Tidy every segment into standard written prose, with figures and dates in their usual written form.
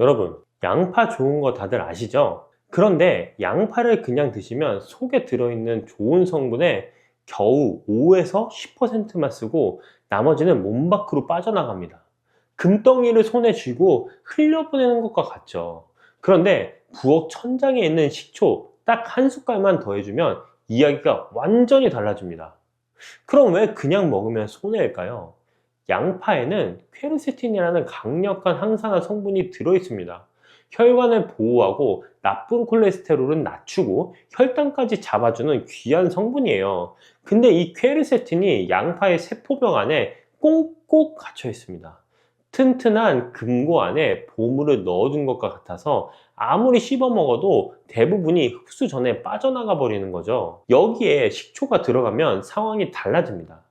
여러분, 양파 좋은 거 다들 아시죠? 그런데 양파를 그냥 드시면 속에 들어있는 좋은 성분의 겨우 5에서 10%만 쓰고 나머지는 몸 밖으로 빠져나갑니다. 금덩이를 손에 쥐고 흘려보내는 것과 같죠. 그런데 부엌 천장에 있는 식초 딱 한 숟갈만 더해주면 이야기가 완전히 달라집니다. 그럼 왜 그냥 먹으면 손해일까요? 양파에는 퀘르세틴이라는 강력한 항산화 성분이 들어있습니다. 혈관을 보호하고 나쁜 콜레스테롤은 낮추고 혈당까지 잡아주는 귀한 성분이에요. 근데 이 퀘르세틴이 양파의 세포벽 안에 꽁꽁 갇혀 있습니다. 튼튼한 금고 안에 보물을 넣어둔 것과 같아서 아무리 씹어 먹어도 대부분이 흡수 전에 빠져나가 버리는 거죠. 여기에 식초가 들어가면 상황이 달라집니다.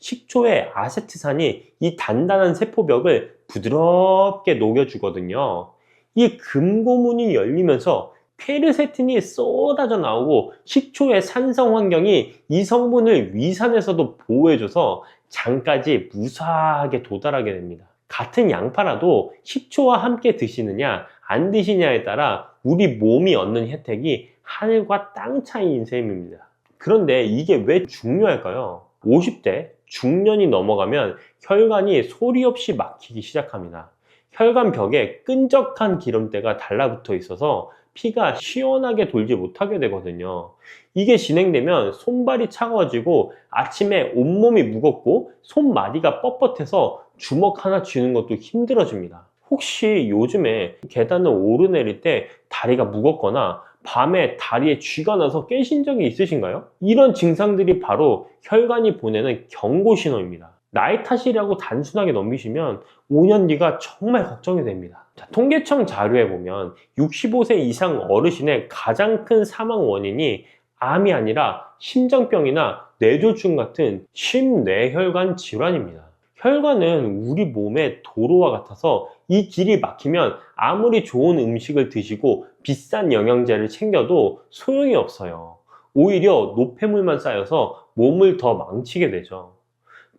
식초의 아세트산이 이 단단한 세포벽을 부드럽게 녹여주거든요. 이 금고문이 열리면서 퀘르세틴이 쏟아져 나오고 식초의 산성 환경이 이 성분을 위산에서도 보호해줘서 장까지 무사하게 도달하게 됩니다. 같은 양파라도 식초와 함께 드시느냐 안 드시냐에 따라 우리 몸이 얻는 혜택이 하늘과 땅 차이인 셈입니다. 그런데 이게 왜 중요할까요? 50대 중년이 넘어가면 혈관이 소리 없이 막히기 시작합니다. 혈관 벽에 끈적한 기름때가 달라붙어 있어서 피가 시원하게 돌지 못하게 되거든요. 이게 진행되면 손발이 차가워지고 아침에 온몸이 무겁고 손마디가 뻣뻣해서 주먹 하나 쥐는 것도 힘들어집니다. 혹시 요즘에 계단을 오르내릴 때 다리가 무겁거나 밤에 다리에 쥐가 나서 깨신 적이 있으신가요? 이런 증상들이 바로 혈관이 보내는 경고 신호입니다. 나이 탓이라고 단순하게 넘기시면 5년 뒤가 정말 걱정이 됩니다. 자, 통계청 자료에 보면 65세 이상 어르신의 가장 큰 사망 원인이 암이 아니라 심장병이나 뇌졸중 같은 심뇌혈관 질환입니다. 혈관은 우리 몸의 도로와 같아서 이 길이 막히면 아무리 좋은 음식을 드시고 비싼 영양제를 챙겨도 소용이 없어요. 오히려 노폐물만 쌓여서 몸을 더 망치게 되죠.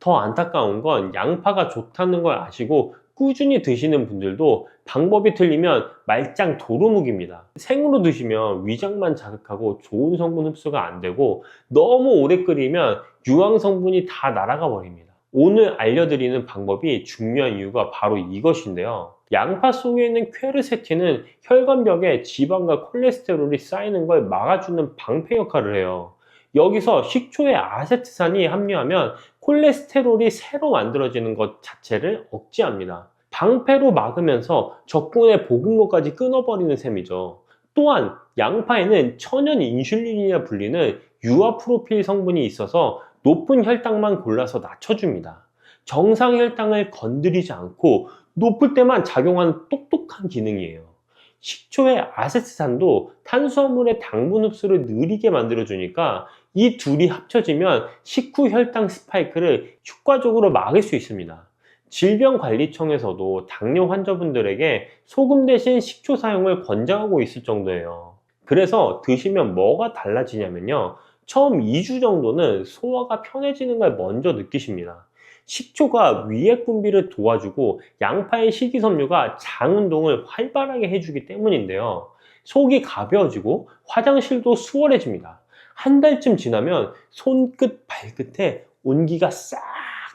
더 안타까운 건 양파가 좋다는 걸 아시고 꾸준히 드시는 분들도 방법이 틀리면 말짱 도루묵입니다. 생으로 드시면 위장만 자극하고 좋은 성분 흡수가 안 되고 너무 오래 끓이면 유황 성분이 다 날아가 버립니다. 오늘 알려드리는 방법이 중요한 이유가 바로 이것인데요. 양파 속에 있는 퀘르세틴은 혈관벽에 지방과 콜레스테롤이 쌓이는 걸 막아주는 방패 역할을 해요. 여기서 식초에 아세트산이 함유하면 콜레스테롤이 새로 만들어지는 것 자체를 억제합니다. 방패로 막으면서 적군의 보급로까지 끊어버리는 셈이죠. 또한 양파에는 천연 인슐린이라 불리는 유아프로필 성분이 있어서 높은 혈당만 골라서 낮춰줍니다. 정상 혈당을 건드리지 않고 높을 때만 작용하는 똑똑한 기능이에요. 식초의 아세트산도 탄수화물의 당분 흡수를 느리게 만들어주니까 이 둘이 합쳐지면 식후 혈당 스파이크를 효과적으로 막을 수 있습니다. 질병관리청에서도 당뇨 환자분들에게 소금 대신 식초 사용을 권장하고 있을 정도예요. 그래서 드시면 뭐가 달라지냐면요. 처음 2주 정도는 소화가 편해지는 걸 먼저 느끼십니다. 식초가 위액 분비를 도와주고 양파의 식이섬유가 장 운동을 활발하게 해주기 때문인데요. 속이 가벼워지고 화장실도 수월해집니다. 한 달쯤 지나면 손끝, 발끝에 온기가 싹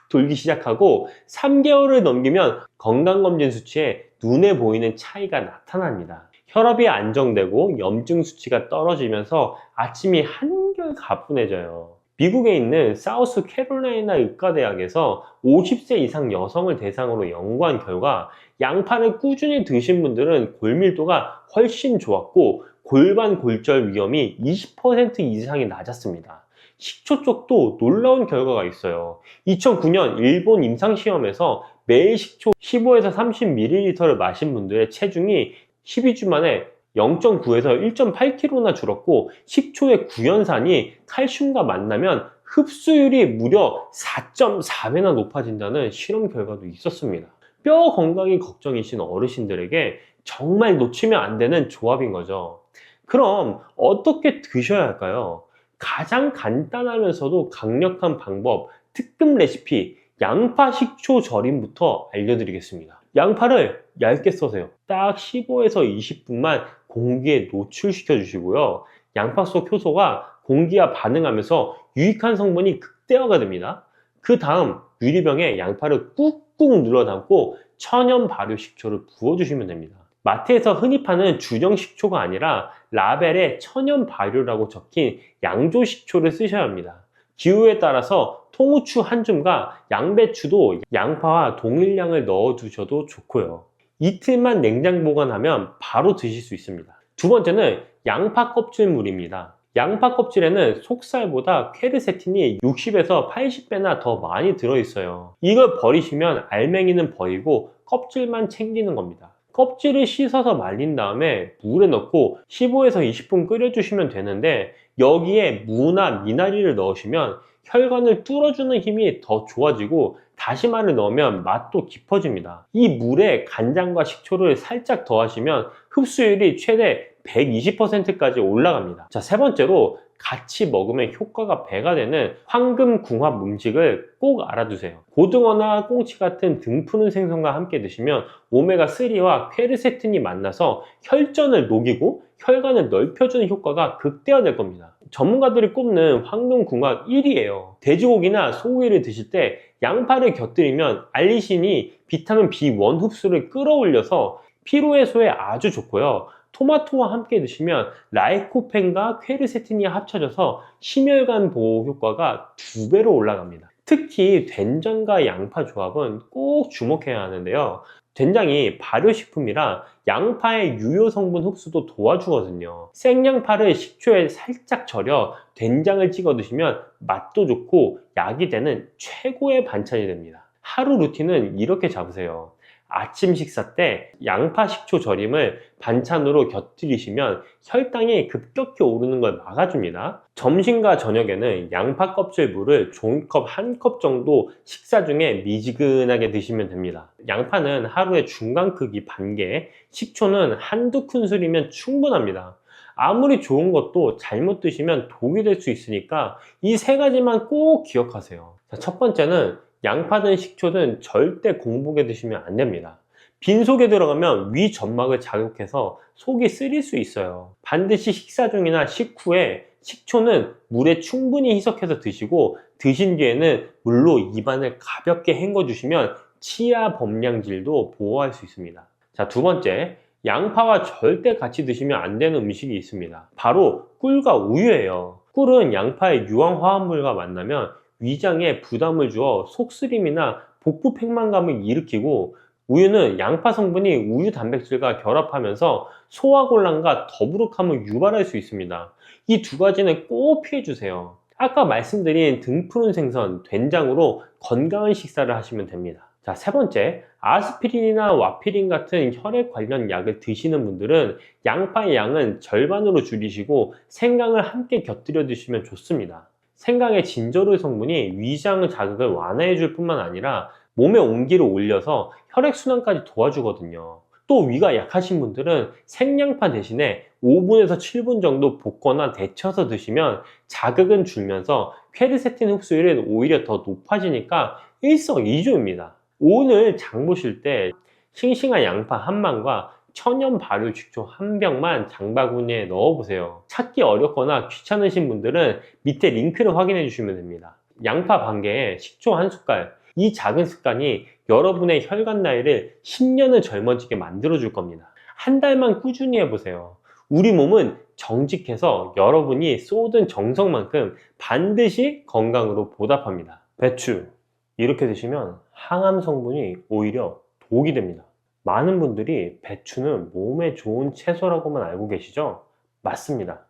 돌기 시작하고 3개월을 넘기면 건강검진 수치에 눈에 보이는 차이가 나타납니다. 혈압이 안정되고 염증 수치가 떨어지면서 아침이 한결 가뿐해져요. 미국에 있는 사우스 캐롤라이나 의과대학에서 50세 이상 여성을 대상으로 연구한 결과 양파를 꾸준히 드신 분들은 골밀도가 훨씬 좋았고 골반 골절 위험이 20% 이상이 낮았습니다. 식초 쪽도 놀라운 결과가 있어요. 2009년 일본 임상시험에서 매일 식초 15에서 30ml를 마신 분들의 체중이 12주 만에 0.9에서 1.8kg나 줄었고 식초의 구연산이 칼슘과 만나면 흡수율이 무려 4.4배나 높아진다는 실험 결과도 있었습니다. 뼈 건강이 걱정이신 어르신들에게 정말 놓치면 안 되는 조합인 거죠. 그럼 어떻게 드셔야 할까요? 가장 간단하면서도 강력한 방법, 특급 레시피, 양파 식초 절임부터 알려드리겠습니다. 양파를 얇게 써세요. 딱 15에서 20분만 공기에 노출시켜 주시고요. 양파 속 효소가 공기와 반응하면서 유익한 성분이 극대화가 됩니다. 그 다음 유리병에 양파를 꾹꾹 눌러 담고 천연 발효 식초를 부어주시면 됩니다. 마트에서 흔히 파는 주정 식초가 아니라 라벨에 천연 발효라고 적힌 양조 식초를 쓰셔야 합니다. 기호에 따라서 통후추 한 줌과 양배추도 양파와 동일량을 넣어 두셔도 좋고요. 이틀만 냉장 보관하면 바로 드실 수 있습니다. 두 번째는 양파 껍질물입니다. 양파 껍질에는 속살보다 퀘르세틴이 60에서 80배나 더 많이 들어있어요. 이걸 버리시면 알맹이는 버리고 껍질만 챙기는 겁니다. 껍질을 씻어서 말린 다음에 물에 넣고 15에서 20분 끓여주시면 되는데, 여기에 무나 미나리를 넣으시면 혈관을 뚫어주는 힘이 더 좋아지고 다시마를 넣으면 맛도 깊어집니다. 이 물에 간장과 식초를 살짝 더하시면 흡수율이 최대 120%까지 올라갑니다. 자, 세 번째로 같이 먹으면 효과가 배가 되는 황금궁합 음식을 꼭 알아두세요. 고등어나 꽁치 같은 등 푸는 생선과 함께 드시면 오메가3와 퀘르세틴이 만나서 혈전을 녹이고 혈관을 넓혀주는 효과가 극대화될 겁니다. 전문가들이 꼽는 황금궁합 1위예요. 돼지고기나 소고기를 드실 때 양파를 곁들이면 알리신이 비타민 B1 흡수를 끌어올려서 피로 해소에 아주 좋고요. 토마토와 함께 드시면 라이코펜과 퀘르세틴이 합쳐져서 심혈관 보호 효과가 2배로 올라갑니다. 특히 된장과 양파 조합은 꼭 주목해야 하는데요. 된장이 발효식품이라 양파의 유효 성분 흡수도 도와주거든요. 생양파를 식초에 살짝 절여 된장을 찍어 드시면 맛도 좋고 약이 되는 최고의 반찬이 됩니다. 하루 루틴은 이렇게 잡으세요. 아침 식사 때 양파 식초 절임을 반찬으로 곁들이시면 혈당이 급격히 오르는 걸 막아줍니다. 점심과 저녁에는 양파 껍질 물을 종이컵 1컵 정도 식사 중에 미지근하게 드시면 됩니다. 양파는 하루에 중간 크기 반개, 식초는 한두 큰술이면 충분합니다. 아무리 좋은 것도 잘못 드시면 독이 될 수 있으니까 이 세 가지만 꼭 기억하세요. 첫 번째는 양파든 식초든 절대 공복에 드시면 안 됩니다. 빈속에 들어가면 위 점막을 자극해서 속이 쓰릴 수 있어요. 반드시 식사 중이나 식후에 식초는 물에 충분히 희석해서 드시고, 드신 뒤에는 물로 입안을 가볍게 헹궈 주시면 치아 범량질도 보호할 수 있습니다. 자, 두 번째, 양파와 절대 같이 드시면 안 되는 음식이 있습니다. 바로 꿀과 우유예요. 꿀은 양파의 유황 화합물과 만나면 위장에 부담을 주어 속쓰림이나 복부 팽만감을 일으키고, 우유는 양파 성분이 우유 단백질과 결합하면서 소화곤란과 더부룩함을 유발할 수 있습니다. 이 두 가지는 꼭 피해 주세요. 아까 말씀드린 등 푸른 생선, 된장으로 건강한 식사를 하시면 됩니다. 자, 세 번째, 아스피린이나 와피린 같은 혈액 관련 약을 드시는 분들은 양파의 양은 절반으로 줄이시고 생강을 함께 곁들여 드시면 좋습니다. 생강의 진저롤 성분이 위장 자극을 완화해 줄 뿐만 아니라 몸의 온기를 올려서 혈액순환까지 도와주거든요. 또 위가 약하신 분들은 생양파 대신에 5분에서 7분 정도 볶거나 데쳐서 드시면 자극은 줄면서 퀘르세틴 흡수율은 오히려 더 높아지니까 일석이조입니다. 오늘 장 보실 때 싱싱한 양파 한 망과 천연 발효 식초 한 병만 장바구니에 넣어보세요. 찾기 어렵거나 귀찮으신 분들은 밑에 링크를 확인해 주시면 됩니다. 양파 반 개에 식초 한 숟갈, 이 작은 습관이 여러분의 혈관 나이를 10년을 젊어지게 만들어 줄 겁니다. 한 달만 꾸준히 해보세요. 우리 몸은 정직해서 여러분이 쏟은 정성만큼 반드시 건강으로 보답합니다. 배추, 이렇게 드시면 항암 성분이 오히려 독이 됩니다. 많은 분들이 배추는 몸에 좋은 채소라고만 알고 계시죠? 맞습니다.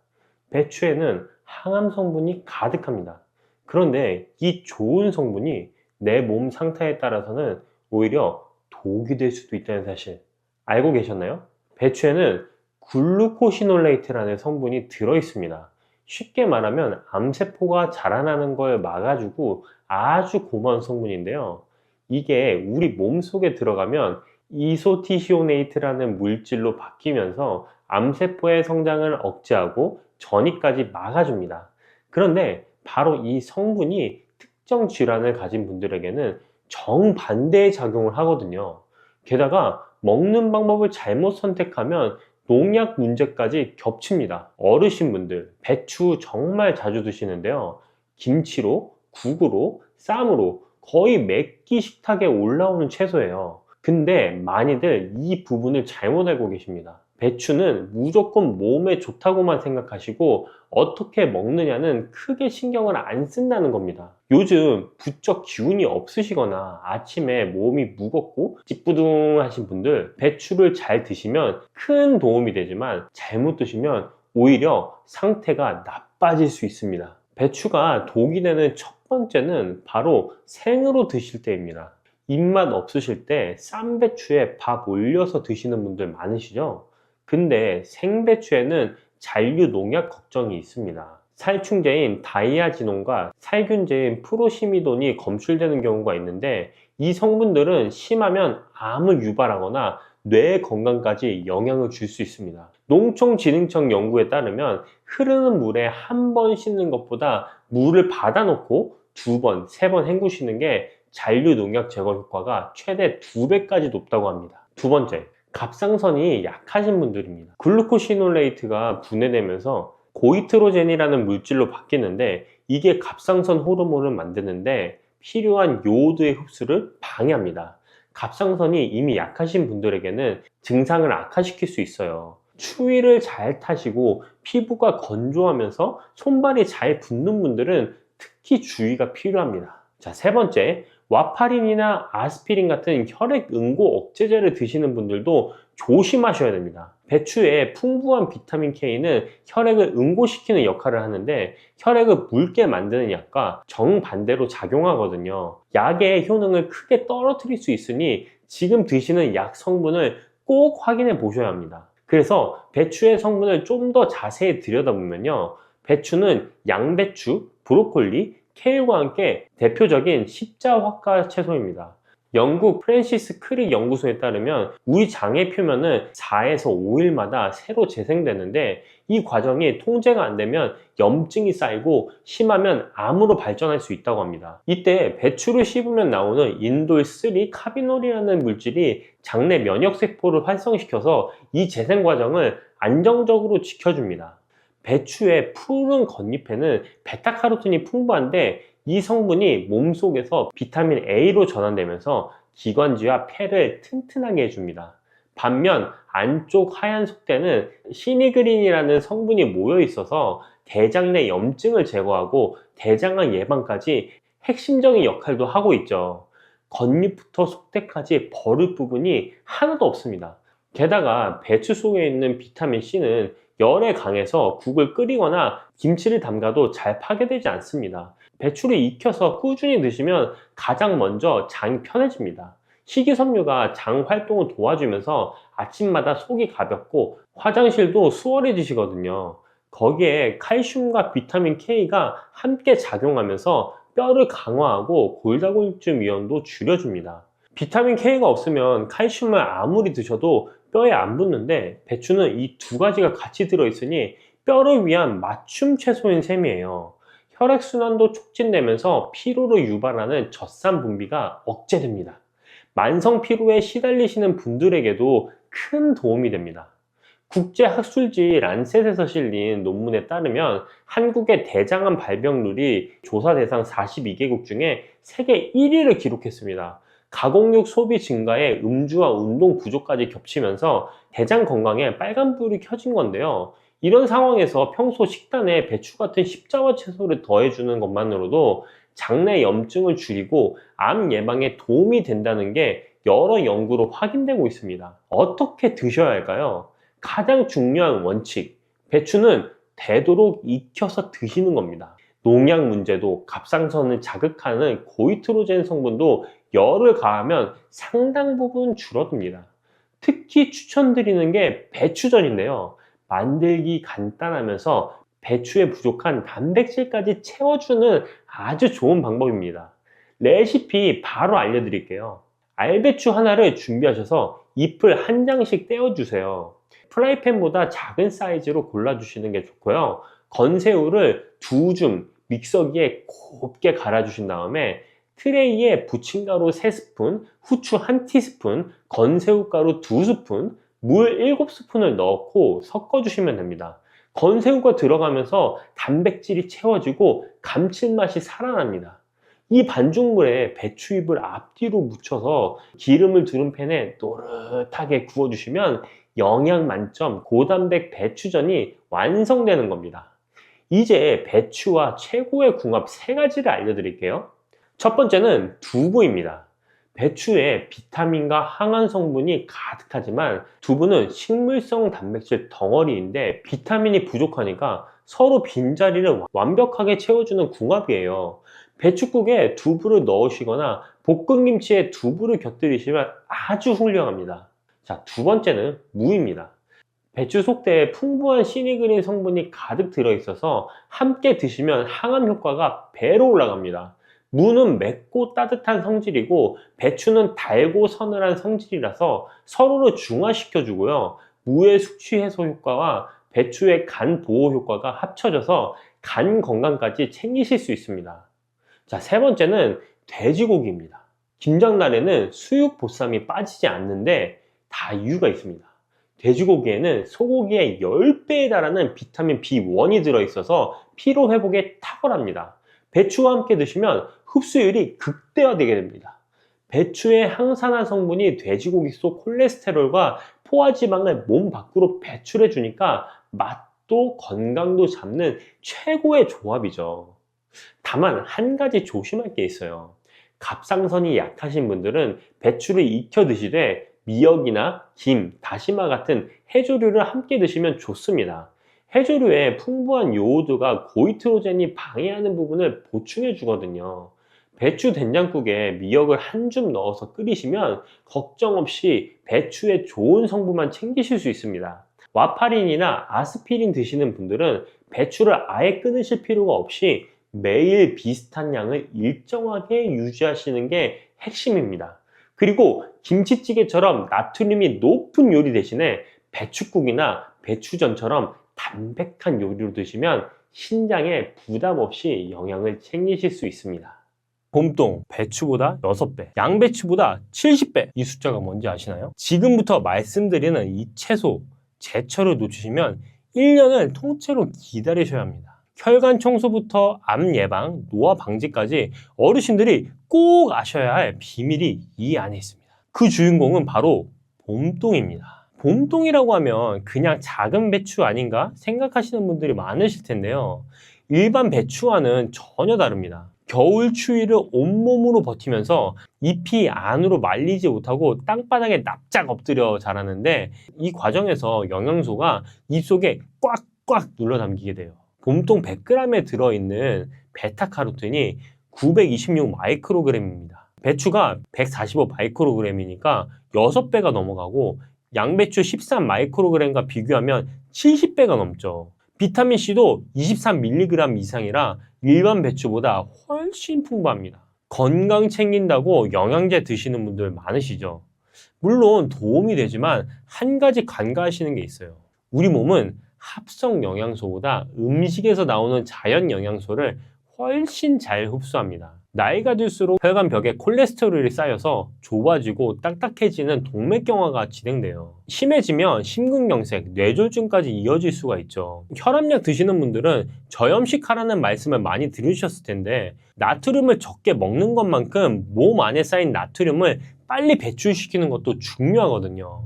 배추에는 항암 성분이 가득합니다. 그런데 이 좋은 성분이 내 몸 상태에 따라서는 오히려 독이 될 수도 있다는 사실 알고 계셨나요? 배추에는 글루코시놀레이트라는 성분이 들어 있습니다. 쉽게 말하면 암세포가 자라나는 걸 막아주고 아주 고마운 성분인데요. 이게 우리 몸 속에 들어가면 이소티시오네이트라는 물질로 바뀌면서 암세포의 성장을 억제하고 전이까지 막아줍니다. 그런데 바로 이 성분이 특정 질환을 가진 분들에게는 정반대의 작용을 하거든요. 게다가 먹는 방법을 잘못 선택하면 농약 문제까지 겹칩니다. 어르신분들 배추 정말 자주 드시는데요. 김치로, 국으로, 쌈으로 거의 매끼 식탁에 올라오는 채소예요. 근데 많이들 이 부분을 잘못 알고 계십니다. 배추는 무조건 몸에 좋다고만 생각하시고 어떻게 먹느냐는 크게 신경을 안 쓴다는 겁니다. 요즘 부쩍 기운이 없으시거나 아침에 몸이 무겁고 찌뿌둥하신 분들, 배추를 잘 드시면 큰 도움이 되지만 잘못 드시면 오히려 상태가 나빠질 수 있습니다. 배추가 독이 되는 첫 번째는 바로 생으로 드실 때입니다. 입맛 없으실 때 쌈배추에 밥 올려서 드시는 분들 많으시죠? 근데 생배추에는 잔류 농약 걱정이 있습니다. 살충제인 다이아지논과 살균제인 프로시미돈이 검출되는 경우가 있는데 이 성분들은 심하면 암을 유발하거나 뇌 건강까지 영향을 줄 수 있습니다. 농촌진흥청 연구에 따르면 흐르는 물에 한 번 씻는 것보다 물을 받아놓고 2번, 3번 헹구시는 게 잔류 농약 제거 효과가 최대 2배까지 높다고 합니다. 두 번째, 갑상선이 약하신 분들입니다. 글루코시놀레이트가 분해되면서 고이트로젠이라는 물질로 바뀌는데 이게 갑상선 호르몬을 만드는데 필요한 요오드의 흡수를 방해합니다. 갑상선이 이미 약하신 분들에게는 증상을 악화시킬 수 있어요. 추위를 잘 타시고 피부가 건조하면서 손발이 잘 붓는 분들은 특히 주의가 필요합니다. 자, 세 번째, 와파린이나 아스피린 같은 혈액 응고 억제제를 드시는 분들도 조심하셔야 됩니다. 배추에 풍부한 비타민 K는 혈액을 응고시키는 역할을 하는데 혈액을 묽게 만드는 약과 정반대로 작용하거든요. 약의 효능을 크게 떨어뜨릴 수 있으니 지금 드시는 약 성분을 꼭 확인해 보셔야 합니다. 그래서 배추의 성분을 좀 더 자세히 들여다보면요, 배추는 양배추, 브로콜리, 케일과 함께 대표적인 십자화과 채소입니다. 영국 프랜시스 크릭 연구소에 따르면 우리 장의 표면은 4에서 5일마다 새로 재생되는데 이 과정이 통제가 안 되면 염증이 쌓이고 심하면 암으로 발전할 수 있다고 합니다. 이때 배추를 씹으면 나오는 인돌3 카비놀이라는 물질이 장내 면역세포를 활성시켜서 이 재생 과정을 안정적으로 지켜줍니다. 배추의 푸른 겉잎에는 베타카로틴이 풍부한데 이 성분이 몸속에서 비타민 A로 전환되면서 기관지와 폐를 튼튼하게 해줍니다. 반면 안쪽 하얀 속대는 시니그린이라는 성분이 모여 있어서 대장 내 염증을 제거하고 대장암 예방까지 핵심적인 역할도 하고 있죠. 겉잎부터 속대까지 버릴 부분이 하나도 없습니다. 게다가 배추 속에 있는 비타민 C는 열에 강해서 국을 끓이거나 김치를 담가도 잘 파괴되지 않습니다. 배추를 익혀서 꾸준히 드시면 가장 먼저 장이 편해집니다. 식이섬유가 장 활동을 도와주면서 아침마다 속이 가볍고 화장실도 수월해지시거든요. 거기에 칼슘과 비타민 K가 함께 작용하면서 뼈를 강화하고 골다공증 위험도 줄여줍니다. 비타민 K가 없으면 칼슘을 아무리 드셔도 뼈에 안 붙는데 배추는 이 두 가지가 같이 들어있으니 뼈를 위한 맞춤 채소인 셈이에요. 혈액순환도 촉진되면서 피로를 유발하는 젖산 분비가 억제됩니다. 만성 피로에 시달리시는 분들에게도 큰 도움이 됩니다. 국제학술지 란셋에서 실린 논문에 따르면 한국의 대장암 발병률이 조사 대상 42개국 중에 세계 1위를 기록했습니다. 가공육 소비 증가에 음주와 운동 부족까지 겹치면서 대장 건강에 빨간불이 켜진 건데요. 이런 상황에서 평소 식단에 배추 같은 십자화 채소를 더해주는 것만으로도 장내 염증을 줄이고 암 예방에 도움이 된다는 게 여러 연구로 확인되고 있습니다. 어떻게 드셔야 할까요? 가장 중요한 원칙, 배추는 되도록 익혀서 드시는 겁니다. 농약 문제도 갑상선을 자극하는 고이트로젠 성분도 열을 가하면 상당 부분 줄어듭니다. 특히 추천드리는 게 배추전인데요. 만들기 간단하면서 배추에 부족한 단백질까지 채워주는 아주 좋은 방법입니다. 레시피 바로 알려드릴게요. 알배추 하나를 준비하셔서 잎을 한 장씩 떼어주세요. 프라이팬보다 작은 사이즈로 골라주시는 게 좋고요. 건새우를 2줌 믹서기에 곱게 갈아주신 다음에 트레이에 부침가루 3스푼, 후추 1티스푼, 건새우가루 2스푼, 물 7스푼을 넣고 섞어주시면 됩니다. 건새우가 들어가면서 단백질이 채워지고 감칠맛이 살아납니다. 이 반죽물에 배추잎을 앞뒤로 묻혀서 기름을 두른 팬에 노릇하게 구워주시면 영양 만점 고단백 배추전이 완성되는 겁니다. 이제 배추와 최고의 궁합 3가지를 알려드릴게요. 첫 번째는 두부입니다. 배추에 비타민과 항암 성분이 가득하지만 두부는 식물성 단백질 덩어리인데 비타민이 부족하니까 서로 빈자리를 완벽하게 채워주는 궁합이에요. 배춧국에 두부를 넣으시거나 볶음김치에 두부를 곁들이시면 아주 훌륭합니다. 자, 두 번째는 무입니다. 배추 속대에 풍부한 시니그린 성분이 가득 들어있어서 함께 드시면 항암 효과가 배로 올라갑니다. 무는 맵고 따뜻한 성질이고 배추는 달고 서늘한 성질이라서 서로를 중화시켜 주고요. 무의 숙취 해소 효과와 배추의 간 보호 효과가 합쳐져서 간 건강까지 챙기실 수 있습니다. 자, 세 번째는 돼지고기입니다. 김장날에는 수육 보쌈이 빠지지 않는데 다 이유가 있습니다. 돼지고기에는 소고기의 10배에 달하는 비타민 B1이 들어있어서 피로 회복에 탁월합니다. 배추와 함께 드시면 흡수율이 극대화되게 됩니다. 배추의 항산화 성분이 돼지고기 속 콜레스테롤과 포화지방을 몸 밖으로 배출해 주니까 맛도 건강도 잡는 최고의 조합이죠. 다만 한 가지 조심할 게 있어요. 갑상선이 약하신 분들은 배추를 익혀 드시되 미역이나 김, 다시마 같은 해조류를 함께 드시면 좋습니다. 해조류에 풍부한 요오드가 고이트로젠이 방해하는 부분을 보충해 주거든요. 배추 된장국에 미역을 한 줌 넣어서 끓이시면 걱정 없이 배추의 좋은 성분만 챙기실 수 있습니다. 와파린이나 아스피린 드시는 분들은 배추를 아예 끊으실 필요가 없이 매일 비슷한 양을 일정하게 유지하시는 게 핵심입니다. 그리고 김치찌개처럼 나트륨이 높은 요리 대신에 배춧국이나 배추전처럼 담백한 요리로 드시면 신장에 부담 없이 영양을 챙기실 수 있습니다. 봄동 배추보다 6배, 양배추보다 70배. 이 숫자가 뭔지 아시나요? 지금부터 말씀드리는 이 채소, 제철을 놓치시면 1년을 통째로 기다리셔야 합니다. 혈관 청소부터 암 예방, 노화 방지까지 어르신들이 꼭 아셔야 할 비밀이 이 안에 있습니다. 그 주인공은 바로 봄동입니다. 봄동이라고 하면 그냥 작은 배추 아닌가 생각하시는 분들이 많으실 텐데요. 일반 배추와는 전혀 다릅니다. 겨울 추위를 온몸으로 버티면서 잎이 안으로 말리지 못하고 땅바닥에 납작 엎드려 자라는데 이 과정에서 영양소가 입속에 꽉꽉 눌러 담기게 돼요. 봄동 100g에 들어있는 베타카로틴이 926 마이크로그램입니다. 배추가 145 마이크로그램이니까 6배가 넘어가고 양배추 13 마이크로그램과 비교하면 70배가 넘죠. 비타민C도 23mg 이상이라 일반 배추보다 훨씬 풍부합니다. 건강 챙긴다고 영양제 드시는 분들 많으시죠? 물론 도움이 되지만 한 가지 간과하시는 게 있어요. 우리 몸은 합성 영양소보다 음식에서 나오는 자연 영양소를 훨씬 잘 흡수합니다. 나이가 들수록 혈관 벽에 콜레스테롤이 쌓여서 좁아지고 딱딱해지는 동맥경화가 진행돼요. 심해지면 심근경색, 뇌졸중까지 이어질 수가 있죠. 혈압약 드시는 분들은 저염식 하라는 말씀을 많이 들으셨을 텐데 나트륨을 적게 먹는 것만큼 몸 안에 쌓인 나트륨을 빨리 배출시키는 것도 중요하거든요.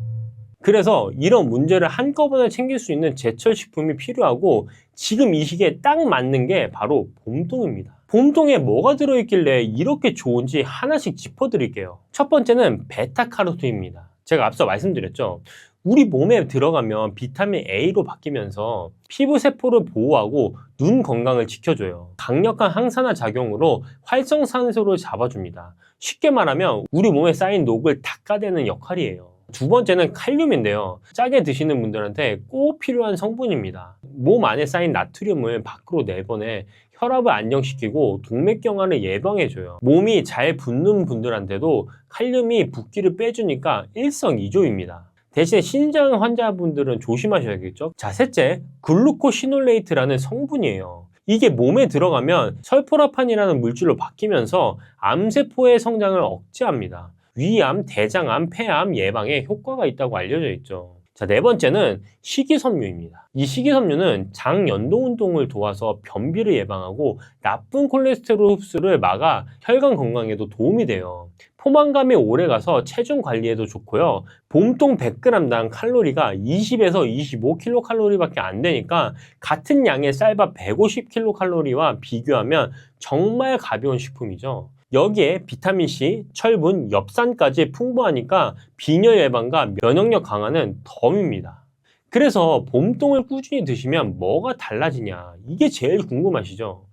그래서 이런 문제를 한꺼번에 챙길 수 있는 제철 식품이 필요하고 지금 이 시기에 딱 맞는 게 바로 봄동입니다. 봄동에 뭐가 들어있길래 이렇게 좋은지 하나씩 짚어드릴게요. 첫 번째는 베타카로틴입니다. 제가 앞서 말씀드렸죠. 우리 몸에 들어가면 비타민 A로 바뀌면서 피부 세포를 보호하고 눈 건강을 지켜줘요. 강력한 항산화 작용으로 활성산소를 잡아줍니다. 쉽게 말하면 우리 몸에 쌓인 녹을 닦아내는 역할이에요. 두 번째는 칼륨인데요. 짜게 드시는 분들한테 꼭 필요한 성분입니다. 몸 안에 쌓인 나트륨을 밖으로 내보내 혈압을 안정시키고 동맥경화를 예방해줘요. 몸이 잘 붓는 분들한테도 칼륨이 붓기를 빼주니까 일석이조입니다. 대신에 신장 환자분들은 조심하셔야겠죠. 자, 셋째, 글루코시놀레이트라는 성분이에요. 이게 몸에 들어가면 설포라판이라는 물질로 바뀌면서 암세포의 성장을 억제합니다. 위암, 대장암, 폐암 예방에 효과가 있다고 알려져 있죠. 자, 네 번째는 식이섬유입니다. 이 식이섬유는 장 연동 운동을 도와서 변비를 예방하고 나쁜 콜레스테롤 흡수를 막아 혈관 건강에도 도움이 돼요. 포만감이 오래가서 체중 관리에도 좋고요. 봄동 100g당 칼로리가 20에서 25kcal밖에 안 되니까 같은 양의 쌀밥 150kcal와 비교하면 정말 가벼운 식품이죠. 여기에 비타민C, 철분, 엽산까지 풍부하니까 빈혈 예방과 면역력 강화는 덤입니다. 그래서 봄동을 꾸준히 드시면 뭐가 달라지냐, 이게 제일 궁금하시죠?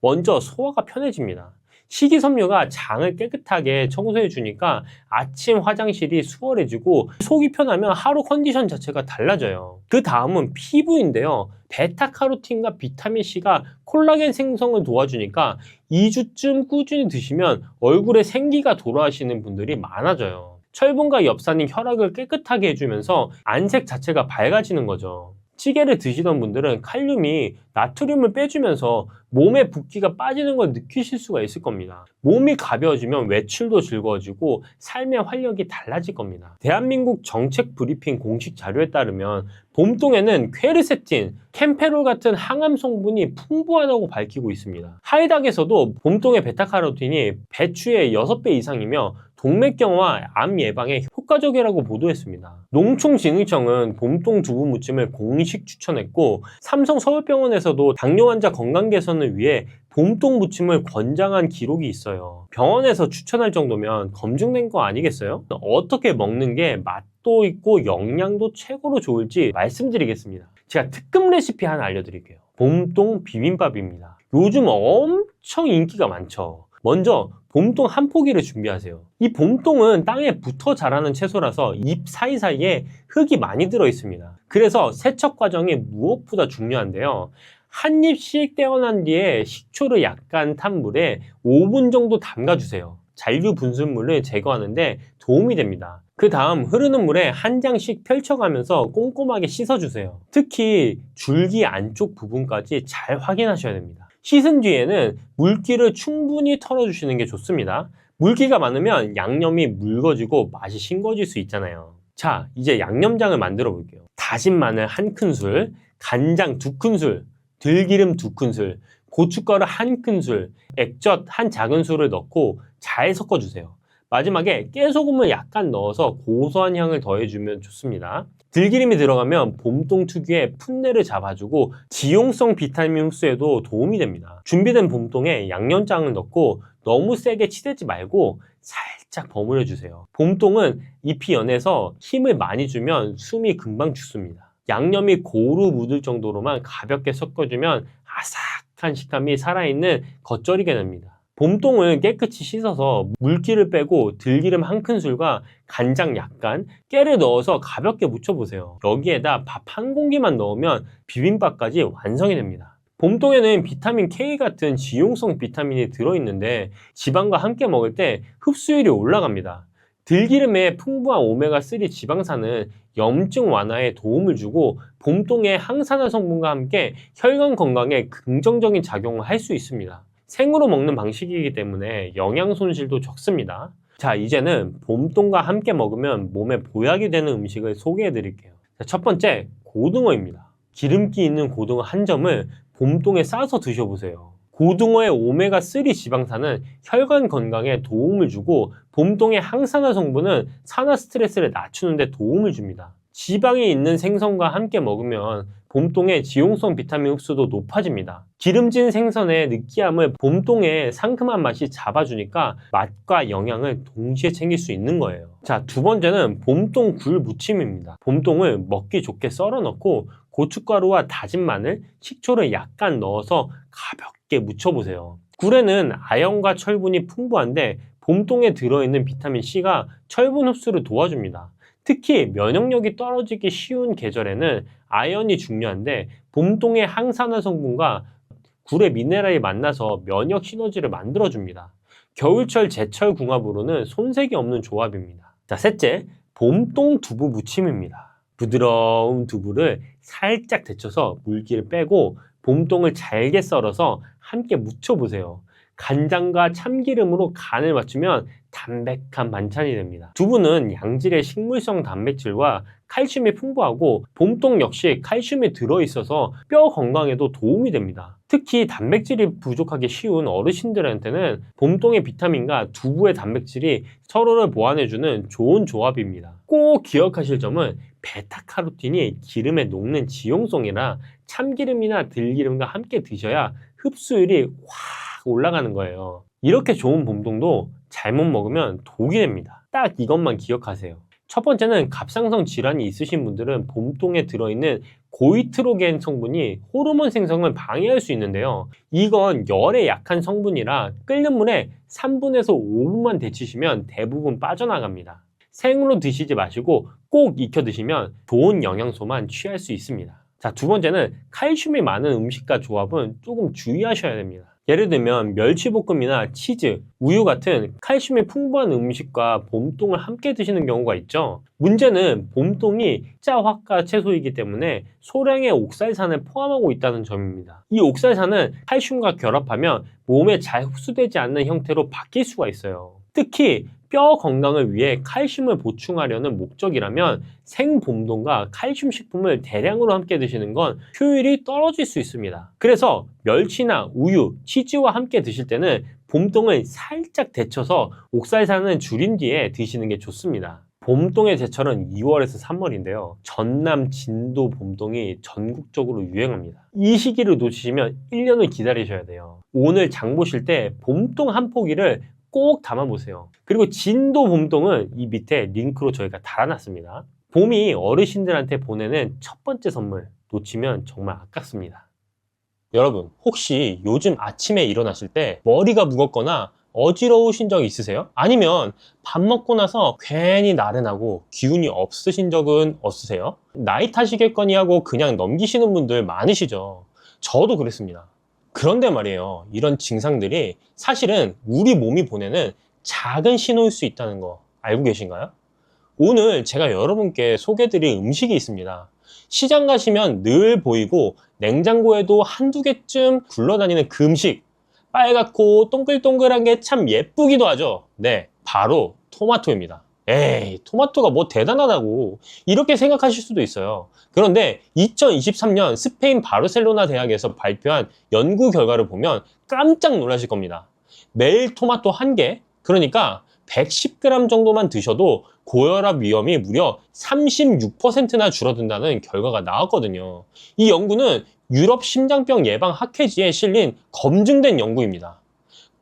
먼저 소화가 편해집니다. 식이섬유가 장을 깨끗하게 청소해 주니까 아침 화장실이 수월해지고 속이 편하면 하루 컨디션 자체가 달라져요. 그 다음은 피부인데요. 베타카로틴과 비타민C가 콜라겐 생성을 도와주니까 2주쯤 꾸준히 드시면 얼굴에 생기가 돌아가시는 분들이 많아져요. 철분과 엽산이 혈액을 깨끗하게 해주면서 안색 자체가 밝아지는 거죠. 찌개를 드시던 분들은 칼륨이 나트륨을 빼주면서 몸에 붓기가 빠지는 걸 느끼실 수가 있을 겁니다. 몸이 가벼워지면 외출도 즐거워지고 삶의 활력이 달라질 겁니다. 대한민국 정책 브리핑 공식 자료에 따르면 봄동에는 퀘르세틴, 캠페롤 같은 항암 성분이 풍부하다고 밝히고 있습니다. 하이닥에서도 봄동의 베타카로틴이 배추의 6배 이상이며 동맥경화, 암 예방에 효과적이라고 보도했습니다. 농촌진흥청은 봄동 두부 무침을 공식 추천했고 삼성 서울병원에서도 당뇨 환자 건강 개선을 위해 봄동 무침을 권장한 기록이 있어요. 병원에서 추천할 정도면 검증된 거 아니겠어요? 어떻게 먹는 게 맛도 있고 영양도 최고로 좋을지 말씀드리겠습니다. 제가 특급 레시피 하나 알려드릴게요. 봄동 비빔밥입니다. 요즘 엄청 인기가 많죠. 먼저 봄동 한 포기를 준비하세요. 이 봄동은 땅에 붙어 자라는 채소라서 잎 사이사이에 흙이 많이 들어 있습니다. 그래서 세척 과정이 무엇보다 중요한데요. 한 입씩 떼어난 뒤에 식초를 약간 탄 물에 5분 정도 담가주세요. 잔류 분수물을 제거하는데 도움이 됩니다. 그 다음 흐르는 물에 한 장씩 펼쳐가면서 꼼꼼하게 씻어주세요. 특히 줄기 안쪽 부분까지 잘 확인하셔야 됩니다. 씻은 뒤에는 물기를 충분히 털어주시는 게 좋습니다. 물기가 많으면 양념이 묽어지고 맛이 싱거워질 수 있잖아요. 자, 이제 양념장을 만들어 볼게요. 다진 마늘 1큰술, 간장 2큰술, 들기름 2큰술, 고춧가루 1큰술, 액젓 1작은술을 넣고 잘 섞어주세요. 마지막에 깨소금을 약간 넣어서 고소한 향을 더해주면 좋습니다. 들기름이 들어가면 봄동 특유의 풋내를 잡아주고 지용성 비타민 흡수에도 도움이 됩니다. 준비된 봄동에 양념장을 넣고 너무 세게 치대지 말고 살짝 버무려 주세요. 봄동은 잎이 연해서 힘을 많이 주면 숨이 금방 죽습니다. 양념이 고루 묻을 정도로만 가볍게 섞어주면 아삭한 식감이 살아있는 겉절이게 됩니다. 봄동을 깨끗이 씻어서 물기를 빼고 들기름 1큰술과 간장 약간, 깨를 넣어서 가볍게 무쳐보세요. 여기에다 밥 1공기만 넣으면 비빔밥까지 완성이 됩니다. 봄동에는 비타민 K 같은 지용성 비타민이 들어있는데 지방과 함께 먹을 때 흡수율이 올라갑니다. 들기름에 풍부한 오메가3 지방산은 염증 완화에 도움을 주고 봄동의 항산화 성분과 함께 혈관 건강에 긍정적인 작용을 할 수 있습니다. 생으로 먹는 방식이기 때문에 영양 손실도 적습니다. 자, 이제는 봄동과 함께 먹으면 몸에 보약이 되는 음식을 소개해 드릴게요. 자, 첫 번째, 고등어입니다. 기름기 있는 고등어 한 점을 봄동에 싸서 드셔보세요. 고등어의 오메가3 지방산은 혈관 건강에 도움을 주고 봄동의 항산화 성분은 산화 스트레스를 낮추는 데 도움을 줍니다. 지방이 있는 생선과 함께 먹으면 봄동의 지용성 비타민 흡수도 높아집니다. 기름진 생선의 느끼함을 봄동의 상큼한 맛이 잡아주니까 맛과 영양을 동시에 챙길 수 있는 거예요. 자, 두 번째는 봄동 굴 무침입니다. 봄동을 먹기 좋게 썰어 넣고 고춧가루와 다진 마늘, 식초를 약간 넣어서 가볍게 무쳐보세요. 굴에는 아연과 철분이 풍부한데 봄동에 들어있는 비타민 C가 철분 흡수를 도와줍니다. 특히 면역력이 떨어지기 쉬운 계절에는 아연이 중요한데 봄동의 항산화 성분과 굴의 미네랄이 만나서 면역 시너지를 만들어줍니다. 겨울철 제철 궁합으로는 손색이 없는 조합입니다. 자, 셋째, 봄동 두부 무침입니다. 부드러운 두부를 살짝 데쳐서 물기를 빼고 봄동을 잘게 썰어서 함께 무쳐보세요. 간장과 참기름으로 간을 맞추면 담백한 반찬이 됩니다. 두부는 양질의 식물성 단백질과 칼슘이 풍부하고 봄동 역시 칼슘이 들어있어서 뼈 건강에도 도움이 됩니다. 특히 단백질이 부족하기 쉬운 어르신들한테는 봄동의 비타민과 두부의 단백질이 서로를 보완해주는 좋은 조합입니다. 꼭 기억하실 점은 베타카로틴이 기름에 녹는 지용성이라 참기름이나 들기름과 함께 드셔야 흡수율이 확 올라가는 거예요. 이렇게 좋은 봄동도 잘못 먹으면 독이 됩니다. 딱 이것만 기억하세요. 첫 번째는 갑상선 질환이 있으신 분들은 봄동에 들어있는 고이트로겐 성분이 호르몬 생성을 방해할 수 있는데요. 이건 열에 약한 성분이라 끓는 물에 3분에서 5분만 데치시면 대부분 빠져나갑니다. 생으로 드시지 마시고 꼭 익혀 드시면 좋은 영양소만 취할 수 있습니다. 자, 두 번째는 칼슘이 많은 음식과 조합은 조금 주의하셔야 됩니다. 예를 들면 멸치볶음이나 치즈, 우유 같은 칼슘이 풍부한 음식과 봄동을 함께 드시는 경우가 있죠. 문제는 봄동이 자화가 채소이기 때문에 소량의 옥살산을 포함하고 있다는 점입니다. 이 옥살산은 칼슘과 결합하면 몸에 잘 흡수되지 않는 형태로 바뀔 수가 있어요. 특히 뼈 건강을 위해 칼슘을 보충하려는 목적이라면 생봄동과 칼슘 식품을 대량으로 함께 드시는 건 효율이 떨어질 수 있습니다. 그래서 멸치나 우유, 치즈와 함께 드실 때는 봄동을 살짝 데쳐서 옥살산은 줄인 뒤에 드시는 게 좋습니다. 봄동의 제철은 2월에서 3월인데요. 전남 진도 봄동이 전국적으로 유행합니다. 이 시기를 놓치시면 1년을 기다리셔야 돼요. 오늘 장 보실 때 봄동 한 포기를 꼭 담아보세요. 그리고 진도 봄동은 이 밑에 링크로 저희가 달아놨습니다. 봄이 어르신들한테 보내는 첫 번째 선물, 놓치면 정말 아깝습니다. 여러분, 혹시 요즘 아침에 일어나실 때 머리가 무겁거나 어지러우신 적 있으세요? 아니면 밥 먹고 나서 괜히 나른하고 기운이 없으신 적은 없으세요? 나이 탓이겠거니 하고 그냥 넘기시는 분들 많으시죠? 저도 그랬습니다. 그런데 말이에요, 이런 증상들이 사실은 우리 몸이 보내는 작은 신호일 수 있다는 거 알고 계신가요? 오늘 제가 여러분께 소개해드릴 음식이 있습니다. 시장 가시면 늘 보이고 냉장고에도 한두 개쯤 굴러다니는 그 음식, 빨갛고 동글동글한 게 참 예쁘기도 하죠. 네, 바로 토마토입니다. 에이, 토마토가 뭐 대단하다고 이렇게 생각하실 수도 있어요. 그런데 2023년 스페인 바르셀로나 대학에서 발표한 연구 결과를 보면 깜짝 놀라실 겁니다. 매일 토마토 1개, 그러니까 110g 정도만 드셔도 고혈압 위험이 무려 36%나 줄어든다는 결과가 나왔거든요. 이 연구는 유럽 심장병 예방 학회지에 실린 검증된 연구입니다.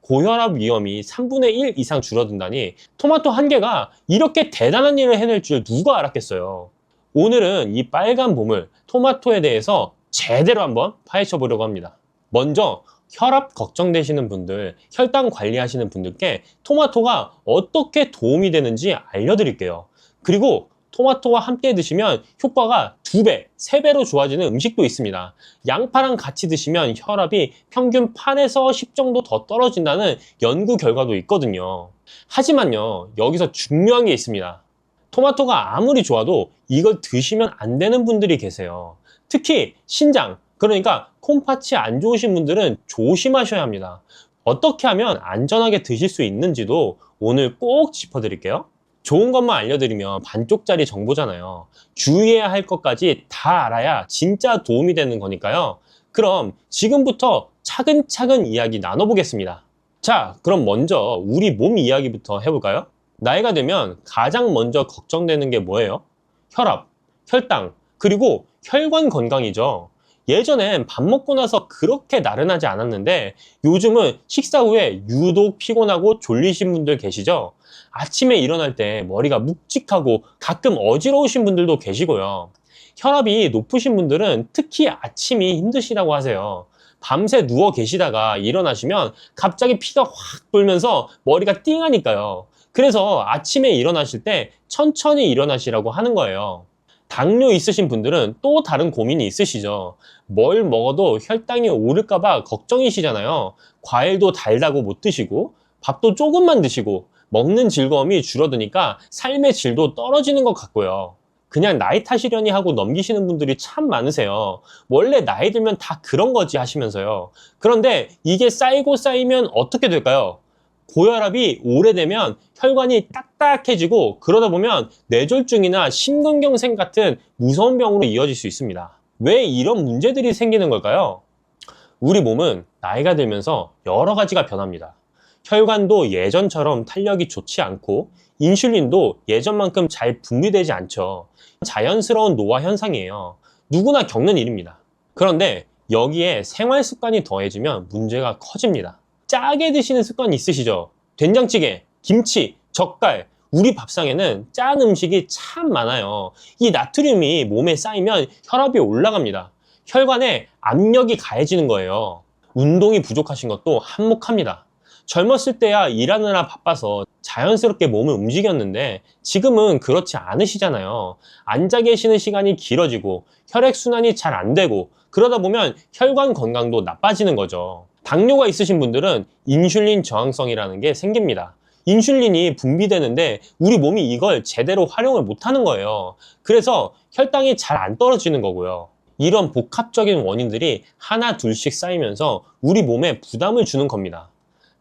고혈압 위험이 3분의 1 이상 줄어든다니 토마토 1개가 이렇게 대단한 일을 해낼 줄 누가 알았겠어요. 오늘은 이 빨간 보물 토마토에 대해서 제대로 한번 파헤쳐 보려고 합니다. 먼저 혈압 걱정되시는 분들, 혈당 관리하시는 분들께 토마토가 어떻게 도움이 되는지 알려드릴게요. 그리고 토마토와 함께 드시면 효과가 2배, 3배로 좋아지는 음식도 있습니다. 양파랑 같이 드시면 혈압이 평균 8에서 10 정도 더 떨어진다는 연구 결과도 있거든요. 하지만요, 여기서 중요한 게 있습니다. 토마토가 아무리 좋아도 이걸 드시면 안 되는 분들이 계세요. 특히 신장, 그러니까 콩팥이 안 좋으신 분들은 조심하셔야 합니다. 어떻게 하면 안전하게 드실 수 있는지도 오늘 꼭 짚어드릴게요. 좋은 것만 알려드리면 반쪽짜리 정보잖아요. 주의해야 할 것까지 다 알아야 진짜 도움이 되는 거니까요. 그럼 지금부터 차근차근 이야기 나눠보겠습니다. 자, 그럼 먼저 우리 몸 이야기부터 해볼까요? 나이가 되면 가장 먼저 걱정되는 게 뭐예요? 혈압, 혈당, 그리고 혈관 건강이죠. 예전엔 밥 먹고 나서 그렇게 나른하지 않았는데 요즘은 식사 후에 유독 피곤하고 졸리신 분들 계시죠? 아침에 일어날 때 머리가 묵직하고 가끔 어지러우신 분들도 계시고요. 혈압이 높으신 분들은 특히 아침이 힘드시다고 하세요. 밤새 누워 계시다가 일어나시면 갑자기 피가 확 돌면서 머리가 띵하니까요. 그래서 아침에 일어나실 때 천천히 일어나시라고 하는 거예요. 당뇨 있으신 분들은 또 다른 고민이 있으시죠. 뭘 먹어도 혈당이 오를까봐 걱정이시잖아요. 과일도 달다고 못 드시고 밥도 조금만 드시고 먹는 즐거움이 줄어드니까 삶의 질도 떨어지는 것 같고요. 그냥 나이 탓이려니 하고 넘기시는 분들이 참 많으세요. 원래 나이 들면 다 그런 거지 하시면서요. 그런데 이게 쌓이고 쌓이면 어떻게 될까요? 고혈압이 오래되면 혈관이 딱딱해지고 그러다 보면 뇌졸중이나 심근경색 같은 무서운 병으로 이어질 수 있습니다. 왜 이런 문제들이 생기는 걸까요? 우리 몸은 나이가 들면서 여러 가지가 변합니다. 혈관도 예전처럼 탄력이 좋지 않고 인슐린도 예전만큼 잘 분비되지 않죠. 자연스러운 노화 현상이에요. 누구나 겪는 일입니다. 그런데 여기에 생활 습관이 더해지면 문제가 커집니다. 짜게 드시는 습관 있으시죠? 된장찌개, 김치, 젓갈, 우리 밥상에는 짠 음식이 참 많아요. 이 나트륨이 몸에 쌓이면 혈압이 올라갑니다. 혈관에 압력이 가해지는 거예요. 운동이 부족하신 것도 한몫합니다. 젊었을 때야 일하느라 바빠서 자연스럽게 몸을 움직였는데 지금은 그렇지 않으시잖아요. 앉아 계시는 시간이 길어지고 혈액순환이 잘 안 되고 그러다 보면 혈관 건강도 나빠지는 거죠. 당뇨가 있으신 분들은 인슐린 저항성이라는 게 생깁니다. 인슐린이 분비되는데 우리 몸이 이걸 제대로 활용을 못하는 거예요. 그래서 혈당이 잘 안 떨어지는 거고요. 이런 복합적인 원인들이 하나 둘씩 쌓이면서 우리 몸에 부담을 주는 겁니다.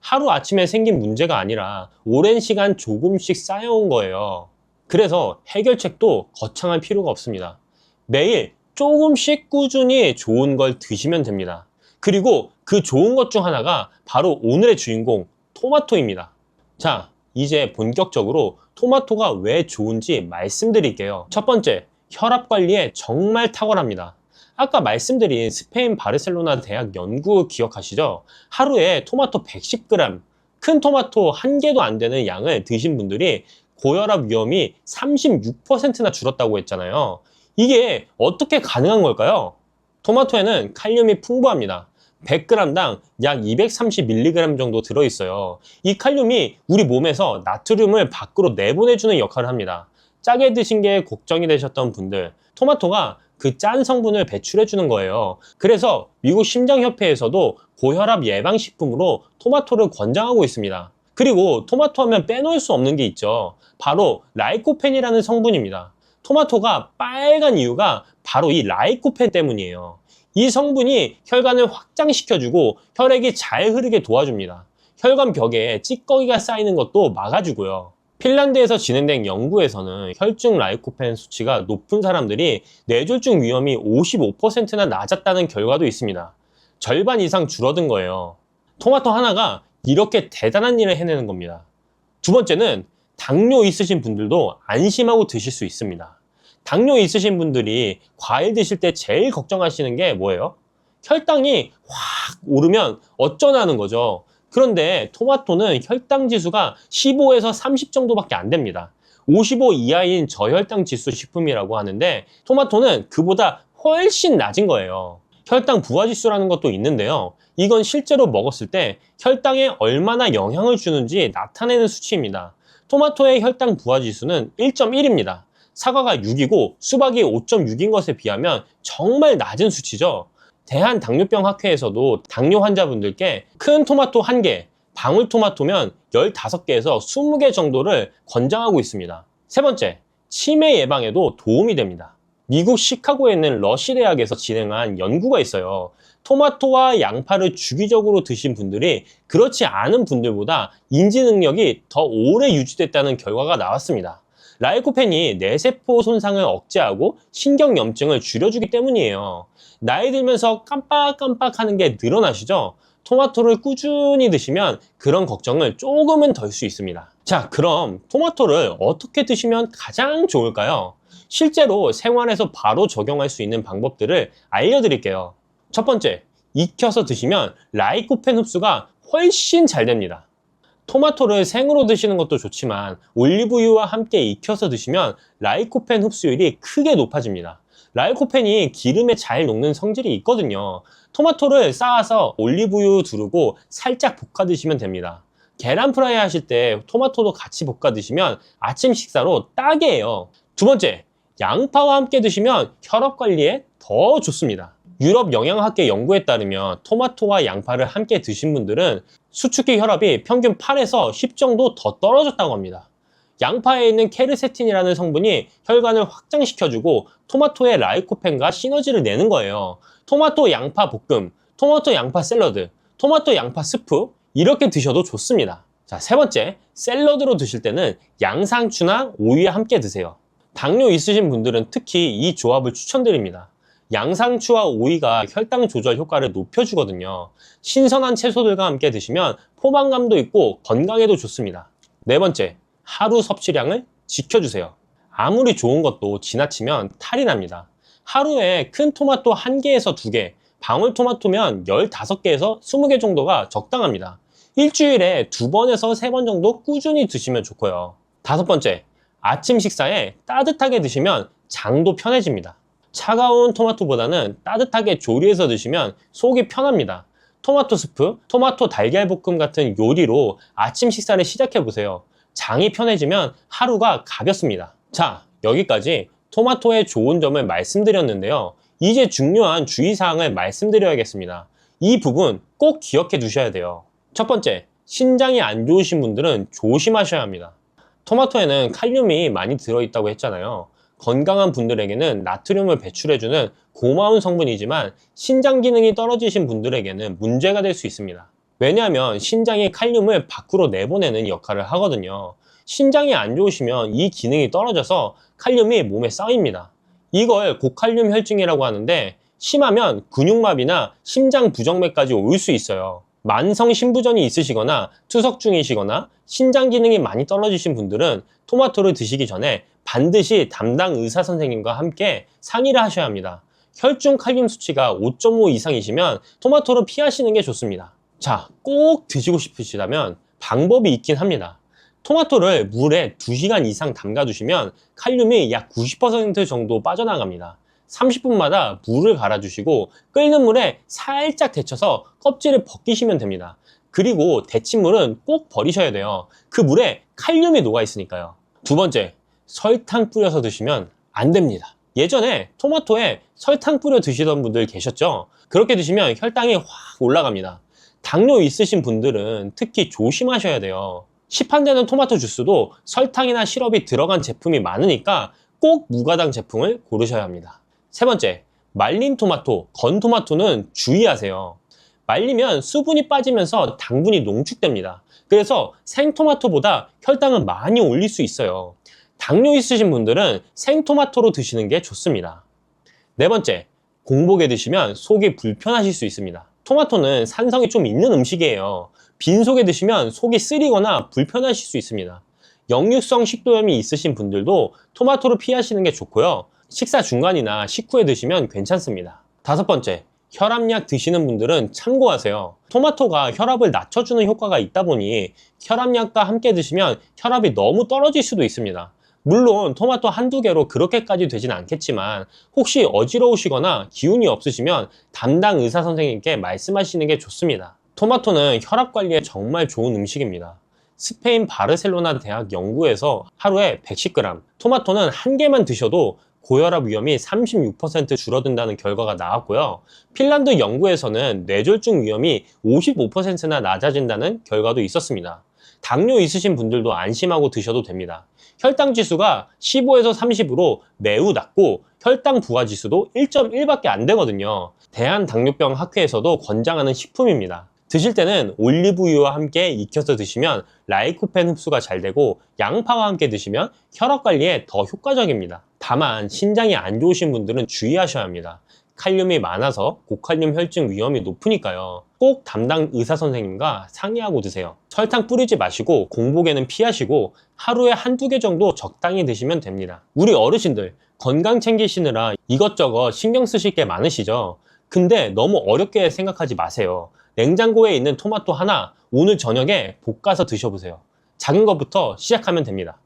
하루아침에 생긴 문제가 아니라 오랜 시간 조금씩 쌓여온 거예요. 그래서 해결책도 거창할 필요가 없습니다. 매일 조금씩 꾸준히 좋은 걸 드시면 됩니다. 그리고 그 좋은 것 중 하나가 바로 오늘의 주인공 토마토입니다. 자, 이제 본격적으로 토마토가 왜 좋은지 말씀드릴게요. 첫 번째, 혈압 관리에 정말 탁월합니다. 아까 말씀드린 스페인 바르셀로나 대학 연구 기억하시죠? 하루에 토마토 110g, 큰 토마토 한 개도 안 되는 양을 드신 분들이 고혈압 위험이 36%나 줄었다고 했잖아요. 이게 어떻게 가능한 걸까요? 토마토에는 칼륨이 풍부합니다. 100g당 약 230mg 정도 들어있어요. 이 칼륨이 우리 몸에서 나트륨을 밖으로 내보내주는 역할을 합니다. 짜게 드신 게 걱정이 되셨던 분들, 토마토가 그 짠 성분을 배출해 주는 거예요. 그래서 미국 심장협회에서도 고혈압 예방식품으로 토마토를 권장하고 있습니다. 그리고 토마토 하면 빼놓을 수 없는 게 있죠. 바로 라이코펜이라는 성분입니다. 토마토가 빨간 이유가 바로 이 라이코펜 때문이에요. 이 성분이 혈관을 확장시켜주고 혈액이 잘 흐르게 도와줍니다. 혈관 벽에 찌꺼기가 쌓이는 것도 막아주고요. 핀란드에서 진행된 연구에서는 혈중 라이코펜 수치가 높은 사람들이 뇌졸중 위험이 55%나 낮았다는 결과도 있습니다. 절반 이상 줄어든 거예요. 토마토 하나가 이렇게 대단한 일을 해내는 겁니다. 두 번째는 당뇨 있으신 분들도 안심하고 드실 수 있습니다. 당뇨 있으신 분들이 과일 드실 때 제일 걱정하시는 게 뭐예요? 혈당이 확 오르면 어쩌나는 거죠. 그런데 토마토는 혈당 지수가 15에서 30 정도밖에 안 됩니다. 55 이하인 저혈당 지수 식품이라고 하는데 토마토는 그보다 훨씬 낮은 거예요. 혈당 부하 지수라는 것도 있는데요. 이건 실제로 먹었을 때 혈당에 얼마나 영향을 주는지 나타내는 수치입니다. 토마토의 혈당 부하 지수는 1.1입니다. 사과가 6이고 수박이 5.6인 것에 비하면 정말 낮은 수치죠. 대한당뇨병학회에서도 당뇨 환자분들께 큰 토마토 1개, 방울토마토면 15개에서 20개 정도를 권장하고 있습니다. 세 번째, 치매 예방에도 도움이 됩니다. 미국 시카고에 있는 러시 대학에서 진행한 연구가 있어요. 토마토와 양파를 주기적으로 드신 분들이 그렇지 않은 분들보다 인지 능력이 더 오래 유지됐다는 결과가 나왔습니다. 라이코펜이 뇌세포 손상을 억제하고 신경염증을 줄여주기 때문이에요. 나이 들면서 깜빡깜빡 하는 게 늘어나시죠? 토마토를 꾸준히 드시면 그런 걱정을 조금은 덜 수 있습니다. 자, 그럼 토마토를 어떻게 드시면 가장 좋을까요? 실제로 생활에서 바로 적용할 수 있는 방법들을 알려드릴게요. 첫 번째, 익혀서 드시면 라이코펜 흡수가 훨씬 잘 됩니다. 토마토를 생으로 드시는 것도 좋지만 올리브유와 함께 익혀서 드시면 라이코펜 흡수율이 크게 높아집니다. 라이코펜이 기름에 잘 녹는 성질이 있거든요. 토마토를 쌓아서 올리브유 두르고 살짝 볶아 드시면 됩니다. 계란 프라이 하실 때 토마토도 같이 볶아 드시면 아침 식사로 딱이에요. 두 번째, 양파와 함께 드시면 혈압 관리에 더 좋습니다. 유럽 영양학회 연구에 따르면 토마토와 양파를 함께 드신 분들은 수축기 혈압이 평균 8에서 10 정도 더 떨어졌다고 합니다. 양파에 있는 케르세틴이라는 성분이 혈관을 확장시켜주고 토마토의 라이코펜과 시너지를 내는 거예요. 토마토 양파 볶음, 토마토 양파 샐러드, 토마토 양파 스프 이렇게 드셔도 좋습니다. 자, 세 번째, 샐러드로 드실 때는 양상추나 오이와 함께 드세요. 당뇨 있으신 분들은 특히 이 조합을 추천드립니다. 양상추와 오이가 혈당 조절 효과를 높여주거든요. 신선한 채소들과 함께 드시면 포만감도 있고 건강에도 좋습니다. 네 번째, 하루 섭취량을 지켜주세요. 아무리 좋은 것도 지나치면 탈이 납니다. 하루에 큰 토마토 1개에서 2개, 방울토마토면 15개에서 20개 정도가 적당합니다. 일주일에 2번에서 3번 정도 꾸준히 드시면 좋고요. 다섯 번째, 아침 식사에 따뜻하게 드시면 장도 편해집니다. 차가운 토마토보다는 따뜻하게 조리해서 드시면 속이 편합니다. 토마토 스프, 토마토 달걀볶음 같은 요리로 아침 식사를 시작해보세요. 장이 편해지면 하루가 가볍습니다. 자, 여기까지 토마토의 좋은 점을 말씀드렸는데요. 이제 중요한 주의사항을 말씀드려야겠습니다. 이 부분 꼭 기억해 두셔야 돼요. 첫 번째, 신장이 안 좋으신 분들은 조심하셔야 합니다. 토마토에는 칼륨이 많이 들어있다고 했잖아요. 건강한 분들에게는 나트륨을 배출해주는 고마운 성분이지만 신장 기능이 떨어지신 분들에게는 문제가 될 수 있습니다. 왜냐하면 신장이 칼륨을 밖으로 내보내는 역할을 하거든요. 신장이 안 좋으시면 이 기능이 떨어져서 칼륨이 몸에 쌓입니다. 이걸 고칼륨 혈증이라고 하는데 심하면 근육마비나 심장 부정맥까지 올 수 있어요. 만성 신부전이 있으시거나 투석 중이시거나 신장 기능이 많이 떨어지신 분들은 토마토를 드시기 전에 반드시 담당 의사 선생님과 함께 상의를 하셔야 합니다. 혈중 칼륨 수치가 5.5 이상이시면 토마토를 피하시는 게 좋습니다. 자, 꼭 드시고 싶으시다면 방법이 있긴 합니다. 토마토를 물에 2시간 이상 담가 두시면 칼륨이 약 90% 정도 빠져나갑니다. 30분마다 물을 갈아주시고 끓는 물에 살짝 데쳐서 껍질을 벗기시면 됩니다. 그리고 데친물은 꼭 버리셔야 돼요. 그 물에 칼륨이 녹아 있으니까요. 두 번째, 설탕 뿌려서 드시면 안 됩니다. 예전에 토마토에 설탕 뿌려 드시던 분들 계셨죠? 그렇게 드시면 혈당이 확 올라갑니다. 당뇨 있으신 분들은 특히 조심하셔야 돼요. 시판되는 토마토 주스도 설탕이나 시럽이 들어간 제품이 많으니까 꼭 무가당 제품을 고르셔야 합니다. 세 번째, 말린 토마토, 건 토마토는 주의하세요. 말리면 수분이 빠지면서 당분이 농축됩니다. 그래서 생토마토보다 혈당을 많이 올릴 수 있어요. 당뇨 있으신 분들은 생토마토로 드시는 게 좋습니다. 네 번째, 공복에 드시면 속이 불편하실 수 있습니다. 토마토는 산성이 좀 있는 음식이에요. 빈속에 드시면 속이 쓰리거나 불편하실 수 있습니다. 역류성 식도염이 있으신 분들도 토마토를 피하시는 게 좋고요. 식사 중간이나 식후에 드시면 괜찮습니다. 다섯 번째, 혈압약 드시는 분들은 참고하세요. 토마토가 혈압을 낮춰주는 효과가 있다 보니 혈압약과 함께 드시면 혈압이 너무 떨어질 수도 있습니다. 물론 토마토 한두 개로 그렇게까지 되진 않겠지만 혹시 어지러우시거나 기운이 없으시면 담당 의사 선생님께 말씀하시는 게 좋습니다. 토마토는 혈압 관리에 정말 좋은 음식입니다. 스페인 바르셀로나 대학 연구에서 하루에 110g, 토마토는 한 개만 드셔도 고혈압 위험이 36% 줄어든다는 결과가 나왔고요. 핀란드 연구에서는 뇌졸중 위험이 55%나 낮아진다는 결과도 있었습니다. 당뇨 있으신 분들도 안심하고 드셔도 됩니다. 혈당 지수가 15에서 30으로 매우 낮고 혈당 부하 지수도 1.1밖에 안 되거든요. 대한당뇨병 학회에서도 권장하는 식품입니다. 드실 때는 올리브유와 함께 익혀서 드시면 라이코펜 흡수가 잘 되고 양파와 함께 드시면 혈압 관리에 더 효과적입니다. 다만 신장이 안 좋으신 분들은 주의하셔야 합니다. 칼륨이 많아서 고칼륨 혈증 위험이 높으니까요. 꼭 담당 의사 선생님과 상의하고 드세요. 설탕 뿌리지 마시고 공복에는 피하시고 하루에 한두 개 정도 적당히 드시면 됩니다. 우리 어르신들 건강 챙기시느라 이것저것 신경 쓰실 게 많으시죠? 근데 너무 어렵게 생각하지 마세요. 냉장고에 있는 토마토 하나 오늘 저녁에 볶아서 드셔보세요. 작은 것부터 시작하면 됩니다.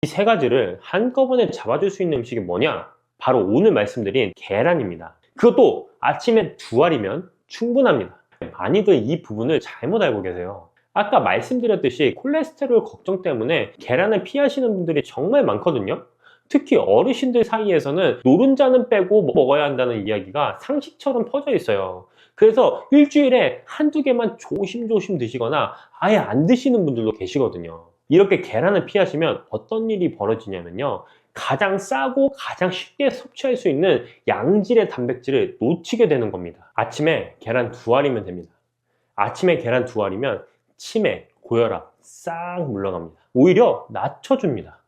이 세 가지를 한꺼번에 잡아줄 수 있는 음식이 뭐냐? 바로 오늘 말씀드린 계란입니다. 그것도 아침에 2알이면 충분합니다. 많이들 이 부분을 잘못 알고 계세요. 아까 말씀드렸듯이 콜레스테롤 걱정 때문에 계란을 피하시는 분들이 정말 많거든요. 특히 어르신들 사이에서는 노른자는 빼고 먹어야 한다는 이야기가 상식처럼 퍼져 있어요. 그래서 일주일에 한두 개만 조심조심 드시거나 아예 안 드시는 분들도 계시거든요. 이렇게 계란을 피하시면 어떤 일이 벌어지냐면요, 가장 싸고 가장 쉽게 섭취할 수 있는 양질의 단백질을 놓치게 되는 겁니다. 아침에 계란 2알이면 됩니다. 아침에 계란 2알이면 치매, 고혈압 싹 물러갑니다. 오히려 낮춰줍니다.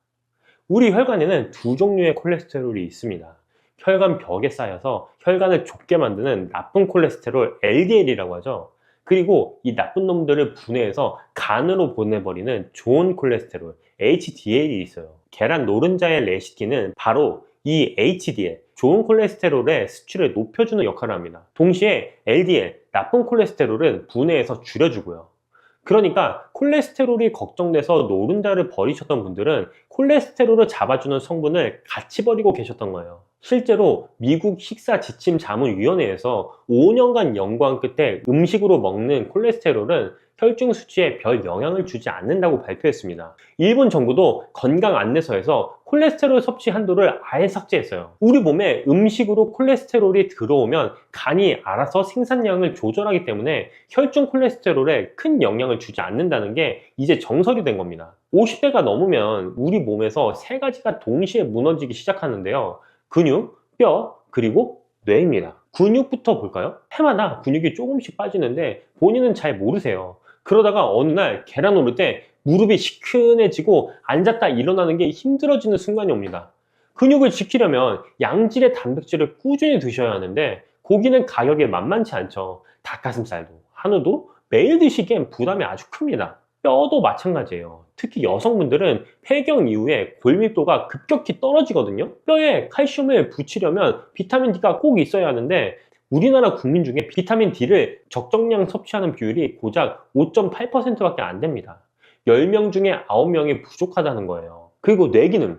우리 혈관에는 두 종류의 콜레스테롤이 있습니다. 혈관 벽에 쌓여서 혈관을 좁게 만드는 나쁜 콜레스테롤 LDL이라고 하죠. 그리고 이 나쁜 놈들을 분해해서 간으로 보내버리는 좋은 콜레스테롤 HDL이 있어요. 계란 노른자의 레시피는 바로 이 HDL, 좋은 콜레스테롤의 수치를 높여주는 역할을 합니다. 동시에 LDL, 나쁜 콜레스테롤은 분해해서 줄여주고요. 그러니까 콜레스테롤이 걱정돼서 노른자를 버리셨던 분들은 콜레스테롤을 잡아주는 성분을 같이 버리고 계셨던 거예요. 실제로 미국 식사지침자문위원회에서 5년간 연구한 끝에 음식으로 먹는 콜레스테롤은 혈중 수치에 별 영향을 주지 않는다고 발표했습니다. 일본 정부도 건강 안내서에서 콜레스테롤 섭취 한도를 아예 삭제했어요. 우리 몸에 음식으로 콜레스테롤이 들어오면 간이 알아서 생산량을 조절하기 때문에 혈중 콜레스테롤에 큰 영향을 주지 않는다는 게 이제 정설이 된 겁니다. 50대가 넘으면 우리 몸에서 세 가지가 동시에 무너지기 시작하는데요. 근육, 뼈, 그리고 뇌입니다. 근육부터 볼까요? 해마다 근육이 조금씩 빠지는데 본인은 잘 모르세요. 그러다가 어느 날 계란 오를 때 무릎이 시큰해지고 앉았다 일어나는 게 힘들어지는 순간이 옵니다. 근육을 지키려면 양질의 단백질을 꾸준히 드셔야 하는데 고기는 가격이 만만치 않죠. 닭가슴살도, 한우도 매일 드시기엔 부담이 아주 큽니다. 뼈도 마찬가지예요. 특히 여성분들은 폐경 이후에 골밀도가 급격히 떨어지거든요. 뼈에 칼슘을 붙이려면 비타민 D가 꼭 있어야 하는데 우리나라 국민 중에 비타민 D를 적정량 섭취하는 비율이 고작 5.8%밖에 안 됩니다. 10명 중에 9명이 부족하다는 거예요. 그리고 뇌 기능,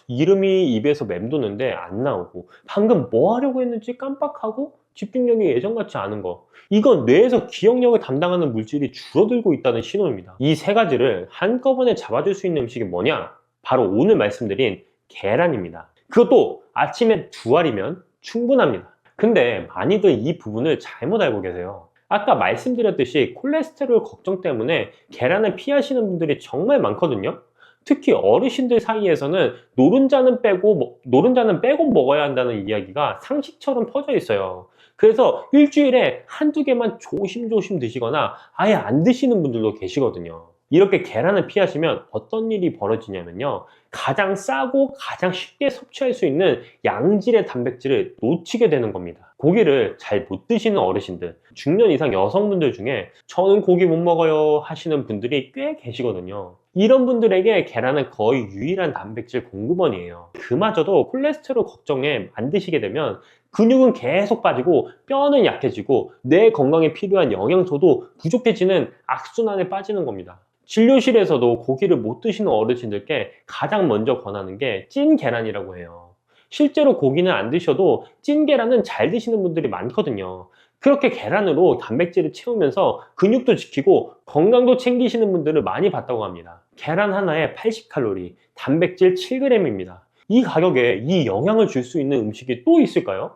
이름이 입에서 맴도는데 안 나오고 방금 뭐 하려고 했는지 깜빡하고 집중력이 예전 같지 않은 거, 이건 뇌에서 기억력을 담당하는 물질이 줄어들고 있다는 신호입니다. 이 세 가지를 한꺼번에 잡아줄 수 있는 음식이 뭐냐? 바로 오늘 말씀드린 계란입니다. 그것도 아침에 2알이면 충분합니다. 근데 많이들 이 부분을 잘못 알고 계세요. 아까 말씀드렸듯이 콜레스테롤 걱정 때문에 계란을 피하시는 분들이 정말 많거든요. 특히 어르신들 사이에서는 노른자는 빼고 먹어야 한다는 이야기가 상식처럼 퍼져 있어요. 그래서 일주일에 한두 개만 조심조심 드시거나 아예 안 드시는 분들도 계시거든요. 이렇게 계란을 피하시면 어떤 일이 벌어지냐면요, 가장 싸고 가장 쉽게 섭취할 수 있는 양질의 단백질을 놓치게 되는 겁니다. 고기를 잘 못 드시는 어르신들, 중년 이상 여성분들 중에 저는 고기 못 먹어요 하시는 분들이 꽤 계시거든요. 이런 분들에게 계란은 거의 유일한 단백질 공급원이에요. 그마저도 콜레스테롤 걱정에 안 드시게 되면 근육은 계속 빠지고 뼈는 약해지고 뇌 건강에 필요한 영양소도 부족해지는 악순환에 빠지는 겁니다. 진료실에서도 고기를 못 드시는 어르신들께 가장 먼저 권하는 게 찐 계란이라고 해요. 실제로 고기는 안 드셔도 찐 계란은 잘 드시는 분들이 많거든요. 그렇게 계란으로 단백질을 채우면서 근육도 지키고 건강도 챙기시는 분들을 많이 봤다고 합니다. 계란 하나에 80칼로리, 단백질 7g입니다. 이 가격에 이 영향을 줄 수 있는 음식이 또 있을까요?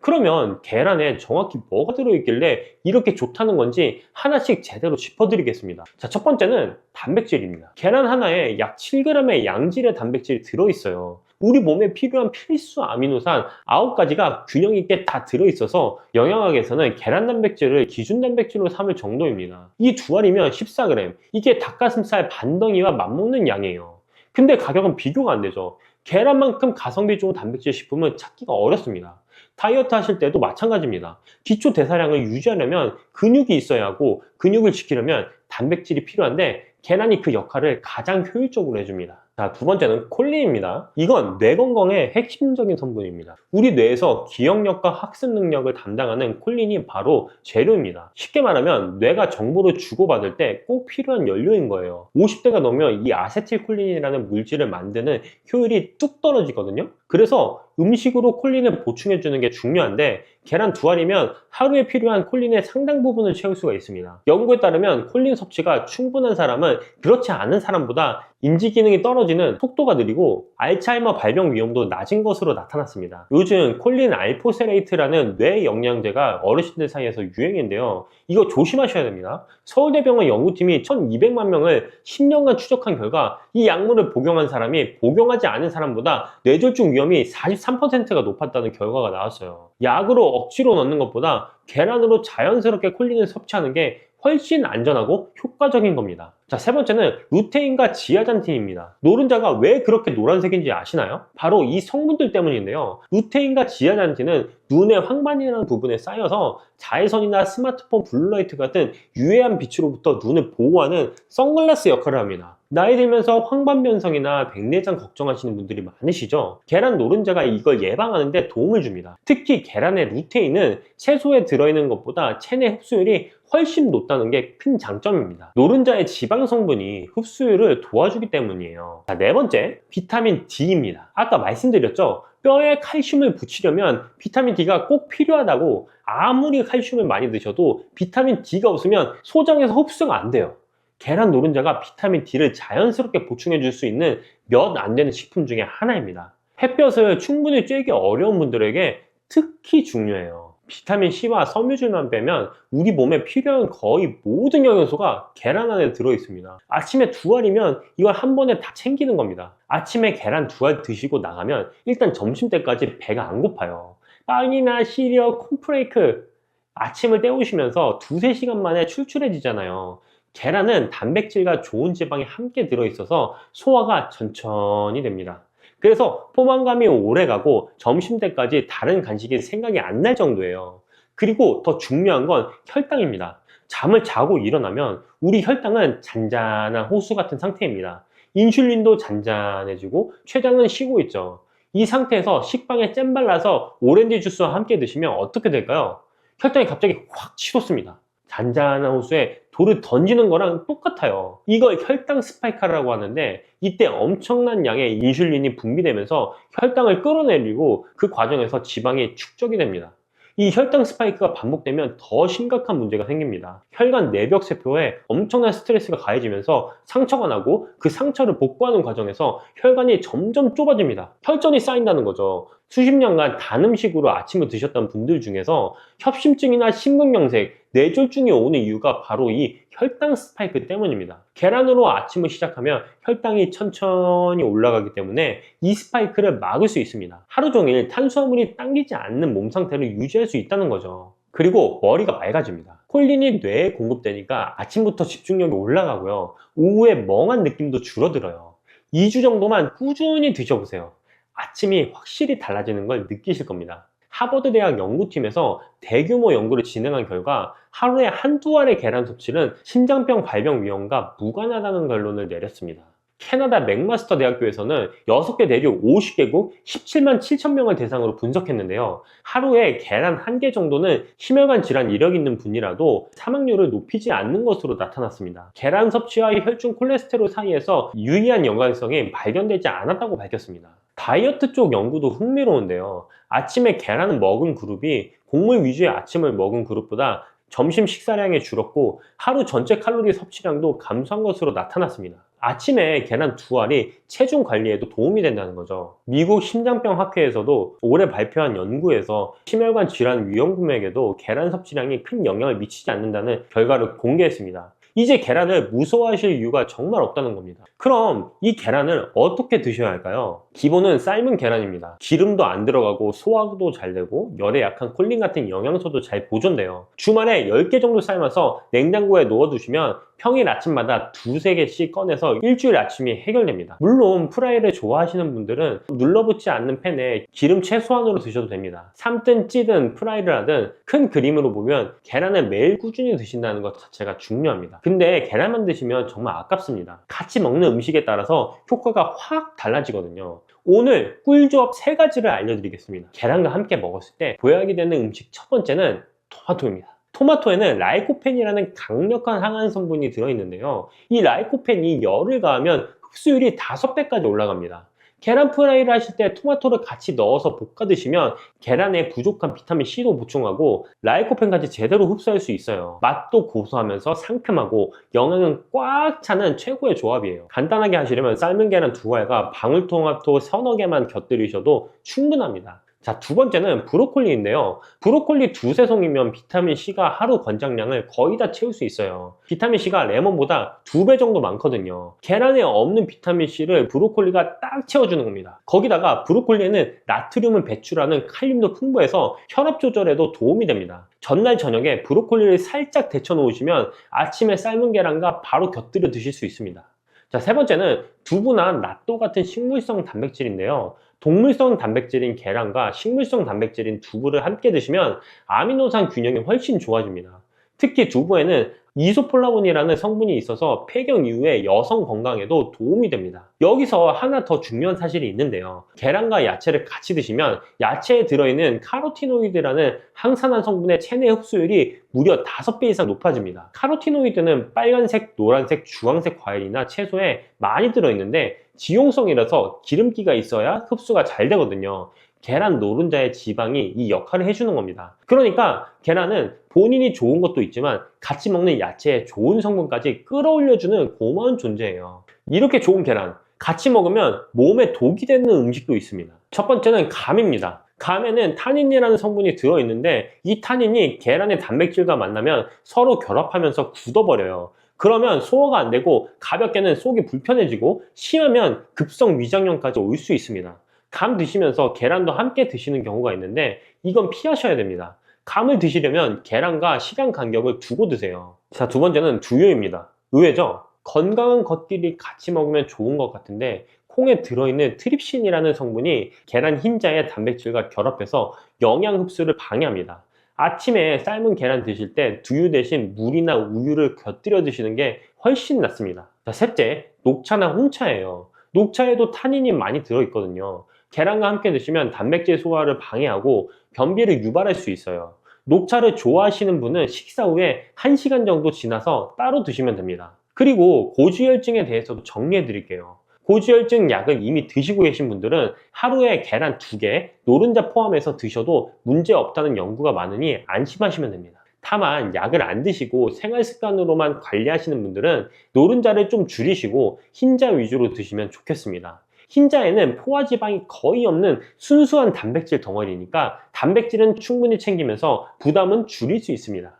그러면 계란에 정확히 뭐가 들어있길래 이렇게 좋다는 건지 하나씩 제대로 짚어드리겠습니다. 자, 첫 번째는 단백질입니다. 계란 하나에 약 7g의 양질의 단백질이 들어있어요. 우리 몸에 필요한 필수 아미노산 9가지가 균형 있게 다 들어있어서 영양학에서는 계란 단백질을 기준 단백질로 삼을 정도입니다. 이 2알이면 14g, 이게 닭가슴살 반덩이와 맞먹는 양이에요. 근데 가격은 비교가 안 되죠. 계란만큼 가성비 좋은 단백질 식품은 찾기가 어렵습니다. 다이어트 하실 때도 마찬가지입니다. 기초 대사량을 유지하려면 근육이 있어야 하고 근육을 지키려면 단백질이 필요한데 계란이 그 역할을 가장 효율적으로 해줍니다. 자, 두 번째는 콜린입니다. 이건 뇌 건강의 핵심적인 성분입니다. 우리 뇌에서 기억력과 학습 능력을 담당하는 콜린이 바로 재료입니다. 쉽게 말하면 뇌가 정보를 주고받을 때 꼭 필요한 연료인 거예요. 50대가 넘으면 이 아세틸콜린이라는 물질을 만드는 효율이 뚝 떨어지거든요. 그래서 음식으로 콜린을 보충해 주는 게 중요한데, 계란 두 알이면 하루에 필요한 콜린의 상당 부분을 채울 수가 있습니다. 연구에 따르면 콜린 섭취가 충분한 사람은 그렇지 않은 사람보다 인지 기능이 떨어지는 속도가 느리고 알츠하이머 발병 위험도 낮은 것으로 나타났습니다. 요즘 콜린 알포세레이트라는 뇌 영양제가 어르신들 사이에서 유행인데요. 이거 조심하셔야 됩니다. 서울대병원 연구팀이 1200만 명을 10년간 추적한 결과 이 약물을 복용한 사람이 복용하지 않은 사람보다 뇌졸중 위험이 43%가 높았다는 결과가 나왔어요. 약으로 억지로 넣는 것보다 계란으로 자연스럽게 콜린을 섭취하는 게 훨씬 안전하고 효과적인 겁니다. 자, 세 번째는 루테인과 지아잔틴입니다. 노른자가 왜 그렇게 노란색인지 아시나요? 바로 이 성분들 때문인데요. 루테인과 지아잔틴은 눈의 황반이라는 부분에 쌓여서 자외선이나 스마트폰 블루라이트 같은 유해한 빛으로부터 눈을 보호하는 선글라스 역할을 합니다. 나이 들면서 황반변성이나 백내장 걱정하시는 분들이 많으시죠? 계란 노른자가 이걸 예방하는 데 도움을 줍니다. 특히 계란의 루테인은 채소에 들어있는 것보다 체내 흡수율이 훨씬 높다는 게 큰 장점입니다. 노른자의 지방 성분이 흡수율을 도와주기 때문이에요. 자, 네 번째, 비타민 D입니다. 아까 말씀드렸죠? 뼈에 칼슘을 붙이려면 비타민 D가 꼭 필요하다고. 아무리 칼슘을 많이 드셔도 비타민 D가 없으면 소장에서 흡수가 안 돼요. 계란 노른자가 비타민 D를 자연스럽게 보충해 줄 수 있는 몇 안 되는 식품 중에 하나입니다. 햇볕을 충분히 쬐기 어려운 분들에게 특히 중요해요. 비타민 C와 섬유질만 빼면 우리 몸에 필요한 거의 모든 영양소가 계란 안에 들어 있습니다. 아침에 두 알이면 이걸 한 번에 다 챙기는 겁니다. 아침에 계란 두 알 드시고 나가면 일단 점심때까지 배가 안 고파요. 빵이나 시리얼, 콘프레이크 아침을 때우시면서 두세 시간 만에 출출해지잖아요. 계란은 단백질과 좋은 지방이 함께 들어있어서 소화가 천천히 됩니다. 그래서 포만감이 오래가고 점심때까지 다른 간식이 생각이 안 날 정도예요. 그리고 더 중요한 건 혈당입니다. 잠을 자고 일어나면 우리 혈당은 잔잔한 호수 같은 상태입니다. 인슐린도 잔잔해지고 췌장은 쉬고 있죠. 이 상태에서 식빵에 잼 발라서 오렌지 주스와 함께 드시면 어떻게 될까요? 혈당이 갑자기 확 치솟습니다. 잔잔한 호수에 돌을 던지는 거랑 똑같아요. 이걸 혈당 스파이크라고 하는데, 이때 엄청난 양의 인슐린이 분비되면서 혈당을 끌어내리고 그 과정에서 지방이 축적이 됩니다. 이 혈당 스파이크가 반복되면 더 심각한 문제가 생깁니다. 혈관 내벽 세포에 엄청난 스트레스가 가해지면서 상처가 나고 그 상처를 복구하는 과정에서 혈관이 점점 좁아집니다. 혈전이 쌓인다는 거죠. 수십 년간 단 음식으로 아침을 드셨던 분들 중에서 협심증이나 심근경색, 뇌졸중이 오는 이유가 바로 이 혈당 스파이크 때문입니다. 계란으로 아침을 시작하면 혈당이 천천히 올라가기 때문에 이 스파이크를 막을 수 있습니다. 하루 종일 탄수화물이 당기지 않는 몸 상태를 유지할 수 있다는 거죠. 그리고 머리가 맑아집니다. 콜린이 뇌에 공급되니까 아침부터 집중력이 올라가고요. 오후에 멍한 느낌도 줄어들어요. 2주 정도만 꾸준히 드셔보세요. 아침이 확실히 달라지는 걸 느끼실 겁니다. 하버드 대학 연구팀에서 대규모 연구를 진행한 결과 하루에 한두 알의 계란 섭취는 심장병 발병 위험과 무관하다는 결론을 내렸습니다. 캐나다 맥마스터 대학교에서는 6개 대륙 50개국 17만 7천 명을 대상으로 분석했는데요. 하루에 계란 1개 정도는 심혈관 질환 이력 있는 분이라도 사망률을 높이지 않는 것으로 나타났습니다. 계란 섭취와 혈중 콜레스테롤 사이에서 유의한 연관성이 발견되지 않았다고 밝혔습니다. 다이어트 쪽 연구도 흥미로운데요. 아침에 계란을 먹은 그룹이 곡물 위주의 아침을 먹은 그룹보다 점심 식사량이 줄었고 하루 전체 칼로리 섭취량도 감소한 것으로 나타났습니다. 아침에 계란 두 알이 체중 관리에도 도움이 된다는 거죠. 미국 심장병학회에서도 올해 발표한 연구에서 심혈관 질환 위험군에게도 계란 섭취량이 큰 영향을 미치지 않는다는 결과를 공개했습니다. 이제 계란을 무서워하실 이유가 정말 없다는 겁니다. 그럼 이 계란을 어떻게 드셔야 할까요? 기본은 삶은 계란입니다. 기름도 안 들어가고 소화도 잘 되고 열에 약한 콜린 같은 영양소도 잘 보존돼요. 주말에 10개 정도 삶아서 냉장고에 넣어두시면 평일 아침마다 두세 개씩 꺼내서 일주일 아침이 해결됩니다. 물론 프라이를 좋아하시는 분들은 눌러붙지 않는 팬에 기름 최소한으로 드셔도 됩니다. 삶든 찌든 프라이를 하든 큰 그림으로 보면 계란을 매일 꾸준히 드신다는 것 자체가 중요합니다. 근데 계란만 드시면 정말 아깝습니다. 같이 먹는 음식에 따라서 효과가 확 달라지거든요. 오늘 꿀조합 3가지를 알려드리겠습니다. 계란과 함께 먹었을 때 보약이 되는 음식 첫 번째는 토마토입니다. 토마토에는 라이코펜이라는 강력한 항암 성분이 들어있는데요. 이 라이코펜이 열을 가하면 흡수율이 5배까지 올라갑니다. 계란 프라이를 하실 때 토마토를 같이 넣어서 볶아 드시면 계란에 부족한 비타민C도 보충하고 라이코펜까지 제대로 흡수할 수 있어요. 맛도 고소하면서 상큼하고 영양은 꽉 차는 최고의 조합이에요. 간단하게 하시려면 삶은 계란 2알과 방울토마토 서너 개만 곁들이셔도 충분합니다. 자, 두 번째는 브로콜리인데요. 브로콜리 2-3송이면 비타민C가 하루 권장량을 거의 다 채울 수 있어요. 비타민C가 레몬보다 2배 정도 많거든요. 계란에 없는 비타민C를 브로콜리가 딱 채워주는 겁니다. 거기다가 브로콜리에는 나트륨을 배출하는 칼륨도 풍부해서 혈압 조절에도 도움이 됩니다. 전날 저녁에 브로콜리를 살짝 데쳐 놓으시면 아침에 삶은 계란과 바로 곁들여 드실 수 있습니다. 자, 세 번째는 두부나 낫또 같은 식물성 단백질인데요. 동물성 단백질인 계란과 식물성 단백질인 두부를 함께 드시면 아미노산 균형이 훨씬 좋아집니다. 특히 두부에는 이소폴라본이라는 성분이 있어서 폐경 이후에 여성 건강에도 도움이 됩니다. 여기서 하나 더 중요한 사실이 있는데요. 계란과 야채를 같이 드시면 야채에 들어있는 카로티노이드라는 항산화 성분의 체내 흡수율이 무려 5배 이상 높아집니다. 카로티노이드는 빨간색, 노란색, 주황색 과일이나 채소에 많이 들어있는데 지용성이라서 기름기가 있어야 흡수가 잘 되거든요. 계란 노른자의 지방이 이 역할을 해주는 겁니다. 그러니까 계란은 본인이 좋은 것도 있지만 같이 먹는 야채의 좋은 성분까지 끌어올려주는 고마운 존재예요. 이렇게 좋은 계란 같이 먹으면 몸에 독이 되는 음식도 있습니다. 첫 번째는 감입니다. 감에는 타닌이라는 성분이 들어있는데 이 타닌이 계란의 단백질과 만나면 서로 결합하면서 굳어버려요. 그러면 소화가 안 되고 가볍게는 속이 불편해지고 심하면 급성 위장염까지 올 수 있습니다. 감 드시면서 계란도 함께 드시는 경우가 있는데 이건 피하셔야 됩니다. 감을 드시려면 계란과 시간 간격을 두고 드세요. 자, 두 번째는 두유입니다. 의외죠? 건강한 것끼리 같이 먹으면 좋은 것 같은데 콩에 들어있는 트립신이라는 성분이 계란 흰자의 단백질과 결합해서 영양 흡수를 방해합니다. 아침에 삶은 계란 드실 때 두유 대신 물이나 우유를 곁들여 드시는 게 훨씬 낫습니다. 자, 셋째, 녹차나 홍차예요. 녹차에도 타닌이 많이 들어있거든요. 계란과 함께 드시면 단백질 소화를 방해하고 변비를 유발할 수 있어요. 녹차를 좋아하시는 분은 식사 후에 1시간 정도 지나서 따로 드시면 됩니다. 그리고 고지혈증에 대해서도 정리해 드릴게요. 고지혈증 약을 이미 드시고 계신 분들은 하루에 계란 2개, 노른자 포함해서 드셔도 문제 없다는 연구가 많으니 안심하시면 됩니다. 다만 약을 안 드시고 생활 습관으로만 관리하시는 분들은 노른자를 좀 줄이시고 흰자 위주로 드시면 좋겠습니다. 흰자에는 포화지방이 거의 없는 순수한 단백질 덩어리니까 단백질은 충분히 챙기면서 부담은 줄일 수 있습니다.